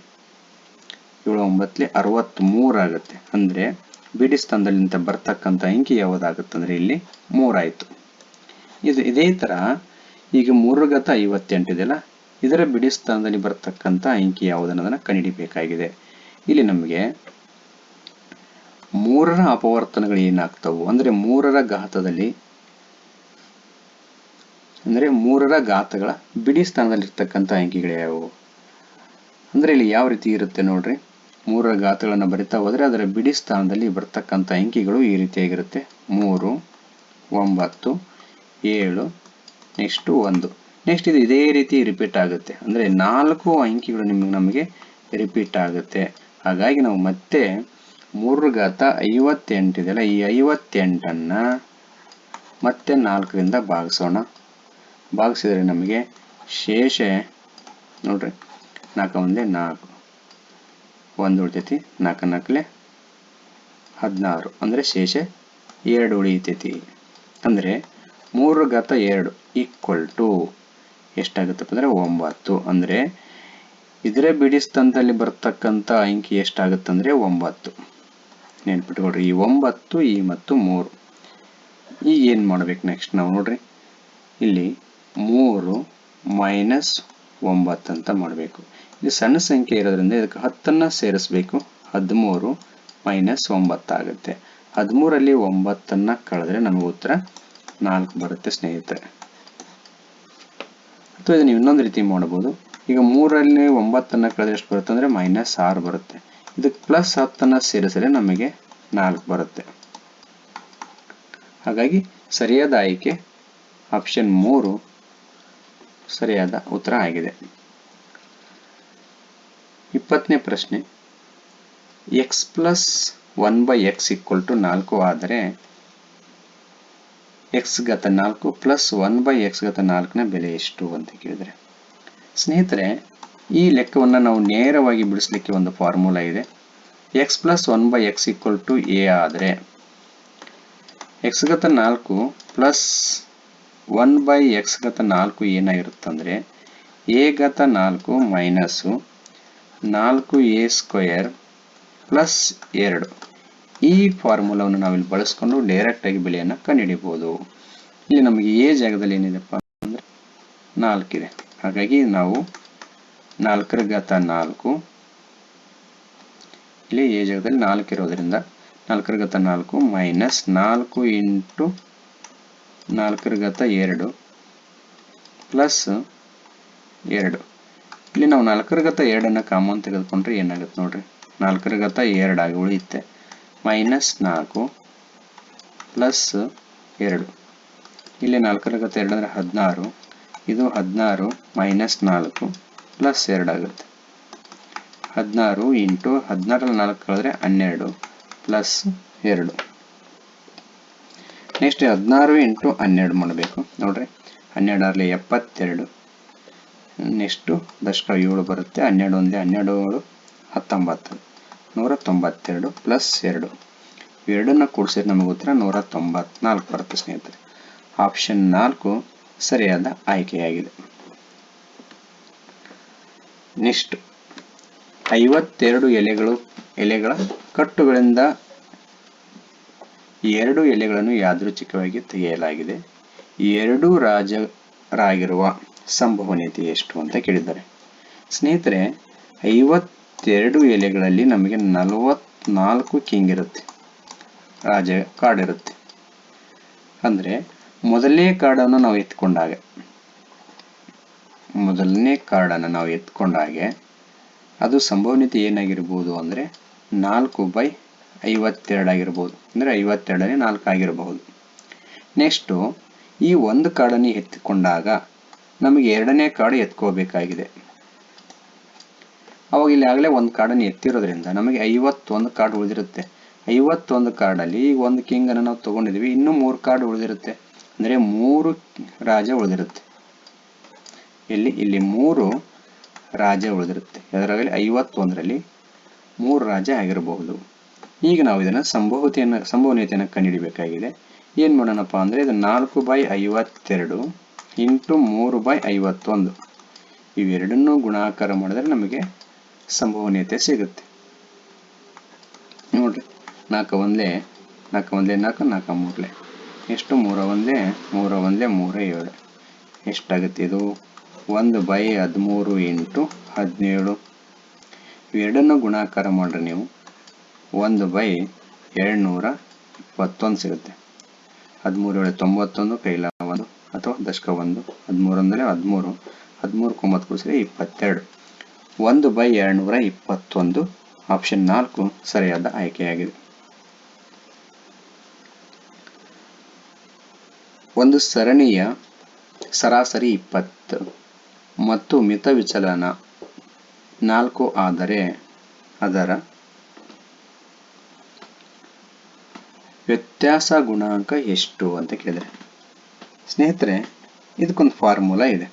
7 9 63 ಆಗುತ್ತೆ. ಅಂದರೆ ಬಿಡಿ ಸ್ಥಾನದಲ್ಲಿ ಬರ್ತಕ್ಕಂಥ ಅಂಕಿ ಯಾವುದಾಗುತ್ತೆ ಅಂದರೆ ಇಲ್ಲಿ 3 ಆಯಿತು. ಇದೇ ಥರ ಈಗ 3ರ ಘಾತ 58 ಇದೆಯಲ್ಲ, ಇದರ ಬಿಡಿ ಸ್ಥಾನದಲ್ಲಿ ಬರ್ತಕ್ಕಂಥ ಅಂಕಿ ಯಾವುದನ್ನೋದನ್ನು ಕಂಡುಹಿಡಿಬೇಕಾಗಿದೆ. ಇಲ್ಲಿ ನಮಗೆ 3ರ ಅಪವರ್ತನಗಳು ಏನಾಗ್ತವು ಅಂದರೆ 3ರ ಘಾತದಲ್ಲಿ ಅಂದರೆ 3ರ ಘಾತಗಳ ಬಿಡಿ ಸ್ಥಾನದಲ್ಲಿರ್ತಕ್ಕಂಥ ಅಂಕಿಗಳು ಯಾವುವು ಅಂದರೆ ಇಲ್ಲಿ ಯಾವ ರೀತಿ ಇರುತ್ತೆ ನೋಡ್ರಿ. 3ರ ಘಾತಗಳನ್ನು ಬರಿತಾ ಹೋದರೆ ಅದರ ಬಿಡಿ ಸ್ಥಾನದಲ್ಲಿ ಬರ್ತಕ್ಕಂಥ ಅಂಕಿಗಳು ಈ ರೀತಿಯಾಗಿರುತ್ತೆ. 3, 9, 7, ನೆಕ್ಸ್ಟು 1. ನೆಕ್ಸ್ಟ್ ಇದು ಇದೇ ರೀತಿ ರಿಪೀಟ್ ಆಗುತ್ತೆ. ಅಂದರೆ 4 ಅಂಕಿಗಳು ನಮಗೆ ರಿಪೀಟ್ ಆಗುತ್ತೆ. ಹಾಗಾಗಿ ನಾವು ಮತ್ತೆ 3ರ ಘಾತ 58 ಇದೆಯಲ್ಲ, ಈ 58ಅನ್ನು ಮತ್ತೆ 4ರಿಂದ ಭಾಗಿಸೋಣ. ಭಾಗಿಸಿದರೆ ನಮಗೆ ಶೇಷ ನೋಡ್ರಿ 4 1 4, 1 ಉಳಿತೈತಿ. 4 4 16 ಅಂದರೆ ಶೇಷ 2 ಉಳಿತೈತಿ. ಅಂದರೆ 3ರ ಘಾತ 2 ಈಕ್ವಲ್ ಟು ಎಷ್ಟಾಗುತ್ತಪ್ಪ ಅಂದರೆ 9. ಅಂದರೆ ಇದರ ಬಿಡಿ ಸ್ಥಾನದಲ್ಲಿ ಬರ್ತಕ್ಕಂಥ ಅಂಕಿ ಎಷ್ಟಾಗುತ್ತೆ ಅಂದರೆ 9. ನೆನ್ಪಿಟ್ಕೊಳ್ರಿ, ಈ 9 ಈ ಮತ್ತು 3. ಈಗ ಏನು ಮಾಡ್ಬೇಕು ನೆಕ್ಸ್ಟ್ ನಾವು ನೋಡ್ರಿ, ಇಲ್ಲಿ 3 ಮೈನಸ್ 9 ಅಂತ ಮಾಡಬೇಕು. ಇದು ಸಣ್ಣ ಸಂಖ್ಯೆ ಇರೋದ್ರಿಂದ ಇದಕ್ಕೆ 10ಅನ್ನು ಸೇರಿಸಬೇಕು. 13 ಮೈನಸ್ 9 ಆಗುತ್ತೆ. 13ರಲ್ಲಿ 9ಅನ್ನು ಕಳೆದ್ರೆ ನಮಗೆ ಉತ್ತರ 4 ಬರುತ್ತೆ ಸ್ನೇಹಿತರೆ. ಅಥವಾ ಇದನ್ನು ಇನ್ನೊಂದು ರೀತಿ ಮಾಡಬಹುದು. ಈಗ 3ರಲ್ಲಿ 9ಅನ್ನು ಕಳೆದ್ರೆ ಎಷ್ಟು ಬರುತ್ತೆ ಅಂದರೆ -6 ಬರುತ್ತೆ. ಇದಕ್ಕೆ ಪ್ಲಸ್ 10ಅನ್ನು ಸೇರಿಸಿದ್ರೆ ನಮಗೆ 4 ಬರುತ್ತೆ. ಹಾಗಾಗಿ ಸರಿಯಾದ ಆಯ್ಕೆ ಆಪ್ಷನ್ 3 ಸರಿಯಾದ ಉತ್ತರ ಆಗಿದೆ. 20ನೇ ಪ್ರಶ್ನೆ, x ಪ್ಲಸ್ 1/x = 4 ಆದರೆ x ಘಾತ 4 ಪ್ಲಸ್ 1/x ಘಾತ 4ನ ಬೆಲೆ ಎಷ್ಟು ಅಂತ ಕೇಳಿದರೆ, ಸ್ನೇಹಿತರೆ ಈ ಲೆಕ್ಕವನ್ನು ನಾವು ನೇರವಾಗಿ ಬಿಡಿಸಲಿಕ್ಕೆ ಒಂದು ಫಾರ್ಮುಲಾ ಇದೆ. x ಪ್ಲಸ್ 1/x = a ಆದರೆ x ಘಾತ 4 ಪ್ಲಸ್ 1/x ಘಾತ 4 ಏನಾಗಿರುತ್ತಂದರೆ a ಘಾತ 4 ಮೈನಸ್ 4a² ಪ್ಲಸ್ 2. ಈ ಫಾರ್ಮುಲಾವನ್ನು ನಾವಿಲ್ಲಿ ಬಳಸ್ಕೊಂಡು ಡೈರೆಕ್ಟಾಗಿ ಬೆಲೆಯನ್ನು ಕಂಡುಹಿಡಿಯಬಹುದು. ಇಲ್ಲಿ ನಮಗೆ a ಜಾಗದಲ್ಲಿ ಏನಿದೆಪ್ಪ ಅಂದರೆ 4 ಇದೆ. ಹಾಗಾಗಿ ನಾವು 4ರ ಘಾತ 4 ಇಲ್ಲಿ a ಜಾಗದಲ್ಲಿ 4 ಇರೋದ್ರಿಂದ 4ರ ಘಾತ 4 ಮೈನಸ್ 4 ಇಂಟು 4ರ ಘಾತ 2 ಪ್ಲಸ್ 2. ಇಲ್ಲಿ ನಾವು 4ರ ಘಾತ 2ಅನ್ನು ಕಾಮನ್ ತೆಗೆದುಕೊಂಡ್ರೆ ಏನಾಗುತ್ತೆ ನೋಡ್ರಿ, 4ರ ಘಾತ 2 ಆಗಿ ಉಳಿಯುತ್ತೆ. Minus 4 plus 2. ಇಲ್ಲಿ 4ರ ಘಾತ 2 ಅಂದರೆ 16. ಇದು 16 ಮೈನಸ್ 4 ಪ್ಲಸ್ 2 ಆಗುತ್ತೆ. 16 ಇಂಟು 16ರಲ್ಲಿ 4 ಕಳೆದ್ರೆ 12 ಪ್ಲಸ್ 2. ನೆಕ್ಸ್ಟ್ 16 ಇಂಟು 12 ಮಾಡಬೇಕು ನೋಡ್ರಿ. 12 ರಲ್ಲಿ 72. ನೆಕ್ಸ್ಟು ದಶಕ 7 ಬರುತ್ತೆ. 12 1 12 19 192 ಪ್ಲಸ್ 2. ಇವೆರಡನ್ನು ಕೂಡಿಸಿದ್ರೆ ನಮಗೆ ಉತ್ತರ 194 ಬರುತ್ತೆ ಸ್ನೇಹಿತರೆ. ಆಪ್ಷನ್ 4 ಸರಿಯಾದ ಆಯ್ಕೆಯಾಗಿದೆ. ನೆಕ್ಸ್ಟ್ 52 ಎಲೆಗಳ ಕಟ್ಟುಗಳಿಂದ 2 ಎಲೆಗಳನ್ನು ಯಾದೃಚ್ಛಿಕವಾಗಿ ತೆಗೆಯಲಾಗಿದೆ. 2 ರಾಜರಾಗಿರುವ ಸಂಭವನೀಯತೆ ಎಷ್ಟು ಅಂತ ಕೇಳಿದ್ದಾರೆ. ಸ್ನೇಹಿತರೆ, 52 ಎಲೆಗಳಲ್ಲಿ ನಮಗೆ 44 ಕಿಂಗ್ ಇರುತ್ತೆ, ರಾಜ ಕಾರ್ಡ್ ಇರುತ್ತೆ. ಅಂದ್ರೆ ಮೊದಲನೇ ಕಾರ್ಡನ್ನು ನಾವು ಎತ್ಕೊಂಡಾಗ ಅದು ಸಂಭವನೀಯತೆ ಏನಾಗಿರ್ಬೋದು ಅಂದರೆ 4/52 ಆಗಿರ್ಬೋದು. ಅಂದರೆ 52ರಲ್ಲಿ 4 ಆಗಿರಬಹುದು. ನೆಕ್ಸ್ಟು ಈ ಒಂದು ಕಾರ್ಡನ್ನು ಎತ್ತಿಕೊಂಡಾಗ ನಮಗೆ ಎರಡನೇ ಕಾರ್ಡ್ ಎತ್ಕೋಬೇಕಾಗಿದೆ. ಅವಾಗ ಇಲ್ಲಿ ಆಗಲೇ ಒಂದು ಕಾರ್ಡನ್ನು ಎತ್ತಿರೋದ್ರಿಂದ ನಮಗೆ 51 ಕಾರ್ಡ್ ಉಳಿದಿರುತ್ತೆ. 51 ಕಾರ್ಡಲ್ಲಿ ಈಗ ಒಂದು ಕಿಂಗನ್ನು ನಾವು ತೊಗೊಂಡಿದ್ದೀವಿ, ಇನ್ನೂ 3 ಕಾರ್ಡ್ ಉಳಿದಿರುತ್ತೆ. ಅಂದರೆ 3 ರಾಜ ಉಳಿದಿರುತ್ತೆ. ಇಲ್ಲಿ 3 ರಾಜ ಉಳಿದಿರುತ್ತೆ. ಅದರಲ್ಲಿ 51ರಲ್ಲಿ 3 ರಾಜ ಆಗಿರಬಹುದು. ಈಗ ನಾವು ಇದನ್ನು ಸಂಭವನೀಯತೆಯನ್ನು ಕಂಡುಹಿಡಿಯಬೇಕಾಗಿದೆ. ಏನು ಮಾಡೋಣಪ್ಪ ಅಂದರೆ ಇದು 4/52 ಇಂಟು 3/51 ಇವೆರಡನ್ನೂ ಗುಣಾಕಾರ ಮಾಡಿದ್ರೆ ನಮಗೆ ಸಂಭವನೀಯತೆ ಸಿಗುತ್ತೆ. ನೋಡ್ರಿ, 4 1 4 4 ಎಷ್ಟು 3 1 3 7 ಎಷ್ಟಾಗುತ್ತೆ? ಇದು 1/13 ಇಂಟು 17 ಇವೆರಡನ್ನು ಗುಣಾಕಾರ ಮಾಡ್ರಿ ನೀವು 1/221 ಸಿಗುತ್ತೆ. 13 91 ಕೈಲ 1 ಅಥವಾ ದಶಕ 1 13 ಅಂದರೆ 13 13 9 ಕೂಡಿಸಿದ್ರೆ 22 1/221 ಆಪ್ಷನ್ 4 ಸರಿಯಾದ ಆಯ್ಕೆಯಾಗಿದೆ. ಒಂದು ಸರಣಿಯ ಸರಾಸರಿ 20 ಮತ್ತು ಮಿತ ವಿಚಲನ 4 ಆದರೆ ಅದರ ವ್ಯತ್ಯಾಸ ಗುಣಾಂಕ ಎಷ್ಟು ಅಂತ ಕೇಳಿದರೆ, ಸ್ನೇಹಿತರೆ ಇದಕ್ಕೊಂದು ಫಾರ್ಮುಲಾ ಇದೆ.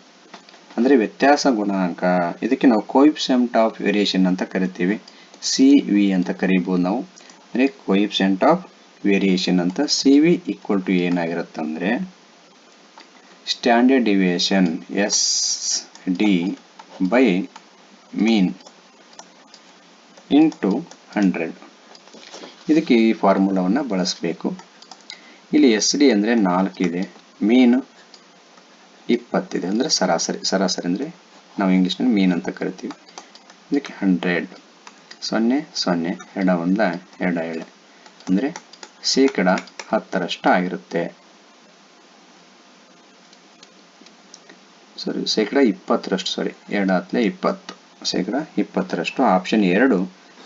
ಅಂದರೆ ವ್ಯತ್ಯಾಸ ಗುಣಾಂಕ, ಇದಕ್ಕೆ ನಾವು ಕೋಎಫಿಷಿಯಂಟ್ ಆಫ್ ವೇರಿಯೇಷನ್ ಅಂತ ಕರಿತೀವಿ, CV ಅಂತ ಕರಿಬೋದು ನಾವು. ಅಂದರೆ ಕೋಎಫಿಷಿಯಂಟ್ ಆಫ್ ವೇರಿಯೇಷನ್ ಅಂತ. CV = ಏನಾಗಿರುತ್ತೆ ಅಂದರೆ standard deviation SD by mean into 100. ಇದಕ್ಕೆ ಈ ಫಾರ್ಮುಲಾವನ್ನು ಬಳಸಬೇಕು. ಇಲ್ಲಿ SD ಅಂದರೆ 4 ಇದೆ, ಮೀನ್ 20 ಇದೆ. ಅಂದರೆ ಸರಾಸರಿ ಅಂದರೆ ನಾವು ಇಂಗ್ಲೀಷ್ನಲ್ಲಿ ಮೀನ್ ಅಂತ ಕರಿತೀವಿ. ಇದಕ್ಕೆ 100 0 0 2 1 2 7 ಅಂದರೆ ಶೇಕಡ 10ರಷ್ಟು ಆಗಿರುತ್ತೆ. ಶೇಕಡ 20ರಷ್ಟು, 2 10 20, ಶೇಕಡ 20ರಷ್ಟು. ಆಪ್ಷನ್ 2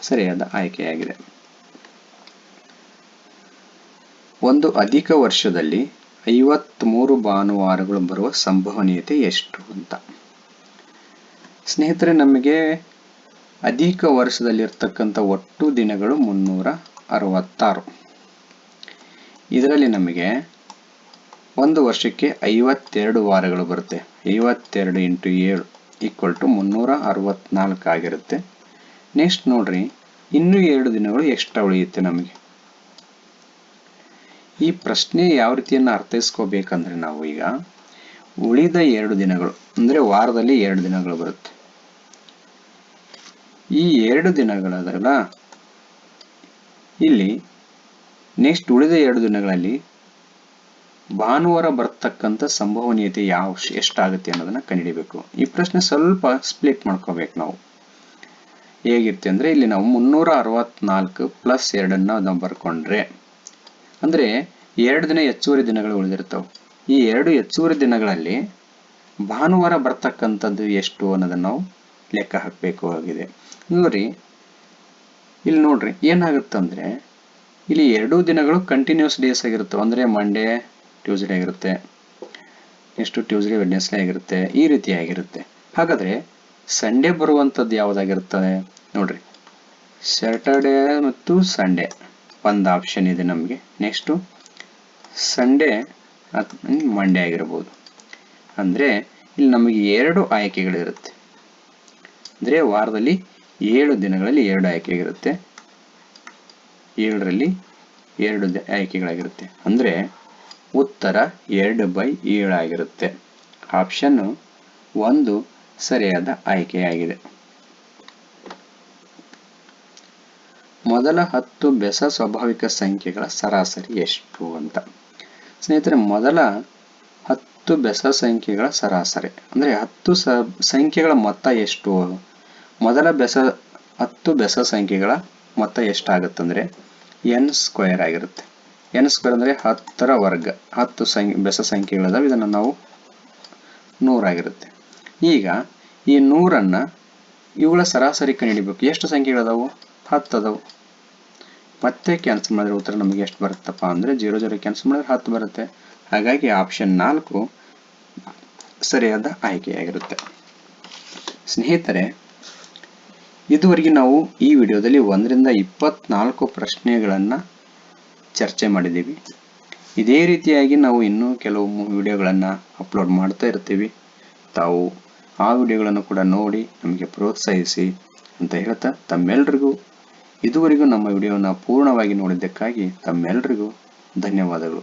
ಸರಿಯಾದ ಆಯ್ಕೆಯಾಗಿದೆ. ಒಂದು ಅಧಿಕ ವರ್ಷದಲ್ಲಿ 53 ಭಾನುವಾರಗಳು ಬರುವ ಸಂಭವನೀಯತೆ ಎಷ್ಟು ಅಂತ. ಸ್ನೇಹಿತರೆ, ನಮಗೆ ಅಧಿಕ ವರ್ಷದಲ್ಲಿರ್ತಕ್ಕಂಥ ಒಟ್ಟು ದಿನಗಳು 366. ಇದರಲ್ಲಿ ನಮಗೆ ಒಂದು ವರ್ಷಕ್ಕೆ 52 ವಾರಗಳು ಬರುತ್ತೆ. 52 × 7 = 364 ಆಗಿರುತ್ತೆ. ನೆಕ್ಸ್ಟ್ ನೋಡ್ರಿ, ಇನ್ನೂ 2 ದಿನಗಳು ಎಕ್ಸ್ಟ್ರಾ ಉಳಿಯುತ್ತೆ ನಮಗೆ. ಈ ಪ್ರಶ್ನೆ ಯಾವ ರೀತಿಯನ್ನು ಅರ್ಥೈಸ್ಕೋಬೇಕಂದ್ರೆ, ನಾವು ಈಗ ಉಳಿದ 2 ದಿನಗಳು ಅಂದರೆ ವಾರದಲ್ಲಿ 2 ದಿನಗಳು ಬರುತ್ತೆ. ಈ 2 ದಿನಗಳಲ್ಲ, ಇಲ್ಲಿ ನೆಕ್ಸ್ಟ್ ಉಳಿದ 2 ದಿನಗಳಲ್ಲಿ ಭಾನುವಾರ ಬರ್ತಕ್ಕಂಥ ಸಂಭವನೀಯತೆ ಎಷ್ಟಾಗುತ್ತೆ ಅನ್ನೋದನ್ನ ಕಂಡುಹಿಡಿಬೇಕು. ಈ ಪ್ರಶ್ನೆ ಸ್ವಲ್ಪ ಸ್ಪ್ಲಿಟ್ ಮಾಡ್ಕೋಬೇಕು ನಾವು. ಹೇಗಿರುತ್ತೆ ಅಂದರೆ, ಇಲ್ಲಿ ನಾವು 364 + 2 ನಾವು ಬರ್ಕೊಂಡ್ರೆ ಅಂದರೆ 2 ದಿನ ಹೆಚ್ಚುವರಿ ದಿನಗಳು ಉಳಿದಿರ್ತಾವೆ. ಈ 2 ಹೆಚ್ಚುವರಿ ದಿನಗಳಲ್ಲಿ ಭಾನುವಾರ ಬರ್ತಕ್ಕಂಥದ್ದು ಎಷ್ಟು ಅನ್ನೋದನ್ನು ನಾವು ಲೆಕ್ಕ ಹಾಕಬೇಕು ಆಗಿದೆ. ನೋಡ್ರಿ, ಇಲ್ಲಿ ನೋಡ್ರಿ ಏನಾಗುತ್ತಂದ್ರೆ, ಇಲ್ಲಿ 2 ದಿನಗಳು ಕಂಟಿನ್ಯೂಸ್ ಡೇಸ್ ಆಗಿರುತ್ತವೆ. ಅಂದರೆ ಮಂಡೇ ಟ್ಯೂಸ್ಡೇ ಆಗಿರುತ್ತೆ, ನೆಕ್ಸ್ಟ್ ಟ್ಯೂಸ್ಡೇ ವೆಡ್ನೆಸ್ಡೇ ಆಗಿರುತ್ತೆ, ಈ ರೀತಿ ಆಗಿರುತ್ತೆ. ಹಾಗಾದ್ರೆ ಸಂಡೇ ಬರುವಂಥದ್ದು ಯಾವುದಾಗಿರ್ತದೆ ನೋಡ್ರಿ, ಸ್ಯಾಟರ್ಡೇ ಮತ್ತು ಸಂಡೇ ಒಂದು ಆಪ್ಷನ್ ಇದೆ ನಮಗೆ. ನೆಕ್ಸ್ಟು ಸಂಡೇ ಅಥವಾ ಮಂಡೇ ಆಗಿರ್ಬೋದು. ಅಂದರೆ ಇಲ್ಲಿ ನಮಗೆ 2 ಆಯ್ಕೆಗಳಿರುತ್ತೆ. ಅಂದರೆ ವಾರದಲ್ಲಿ 7 ದಿನಗಳಲ್ಲಿ 2 ಆಯ್ಕೆಗಿರುತ್ತೆ, 7ರಲ್ಲಿ 2 ಆಯ್ಕೆಗಳಾಗಿರುತ್ತೆ. ಅಂದರೆ ಉತ್ತರ 2/7 ಆಗಿರುತ್ತೆ. ಆಪ್ಷನ್ 1 ಸರಿಯಾದ ಆಯ್ಕೆಯಾಗಿದೆ. ಮೊದಲ 10 ಬೆಸ ಸ್ವಾಭಾವಿಕ ಸಂಖ್ಯೆಗಳ ಸರಾಸರಿ ಎಷ್ಟು ಅಂತ. ಸ್ನೇಹಿತರೆ, ಮೊದಲ 10 ಬೆಸ ಸಂಖ್ಯೆಗಳ ಸರಾಸರಿ ಅಂದರೆ 10 ಸಂಖ್ಯೆಗಳ ಮೊತ್ತ ಎಷ್ಟು? ಮೊದಲ 10 ಬೆಸ ಸಂಖ್ಯೆಗಳ ಮೊತ್ತ ಎಷ್ಟಾಗುತ್ತಂದ್ರೆ n ಸ್ಕ್ವೇರ್ ಆಗಿರುತ್ತೆ. n ಸ್ಕ್ವೇರ್ ಅಂದರೆ 10ರ ವರ್ಗ. 10 ಬೆಸ ಸಂಖ್ಯೆಗಳಿದಾವೆ, ಇದನ್ನು ನಾವು 100 ಆಗಿರುತ್ತೆ. ಈಗ ಈ 100ಅನ್ನ ಇವುಗಳ ಸರಾಸರಿ ಕಂಡುಹಿಡಿಬೇಕು. ಎಷ್ಟು ಸಂಖ್ಯೆಗಳದಾವು? 10 ಅದಾವು. ಮತ್ತೆ ಕ್ಯಾನ್ಸಲ್ ಮಾಡಿದ್ರೆ ಉತ್ತರ ನಮಗೆ ಎಷ್ಟು ಬರುತ್ತಪ್ಪ ಅಂದರೆ 0 0 ಕ್ಯಾನ್ಸಲ್ ಮಾಡಿದ್ರೆ 10 ಬರುತ್ತೆ. ಹಾಗಾಗಿ ಆಪ್ಷನ್ 4 ಸರಿಯಾದ ಆಯ್ಕೆಯಾಗಿರುತ್ತೆ. ಸ್ನೇಹಿತರೆ, ಇದುವರೆಗೆ ನಾವು ಈ ವಿಡಿಯೋದಲ್ಲಿ 1 ರಿಂದ 24 ಪ್ರಶ್ನೆಗಳನ್ನು ಚರ್ಚೆ ಮಾಡಿದ್ದೀವಿ. ಇದೇ ರೀತಿಯಾಗಿ ನಾವು ಇನ್ನೂ ಕೆಲವು ವಿಡಿಯೋಗಳನ್ನು ಅಪ್ಲೋಡ್ ಮಾಡ್ತಾ ಇರ್ತೀವಿ. ತಾವು ಆ ವಿಡಿಯೋಗಳನ್ನು ಕೂಡ ನೋಡಿ ನಮಗೆ ಪ್ರೋತ್ಸಾಹಿಸಿ ಅಂತ ಹೇಳ್ತಾ, ತಮ್ಮೆಲ್ಲರಿಗೂ ಇದುವರೆಗೂ ನಮ್ಮ ವಿಡಿಯೋನ ಪೂರ್ಣವಾಗಿ ನೋಡಿದ್ದಕ್ಕಾಗಿ ತಮ್ಮೆಲ್ಲರಿಗೂ ಧನ್ಯವಾದಗಳು.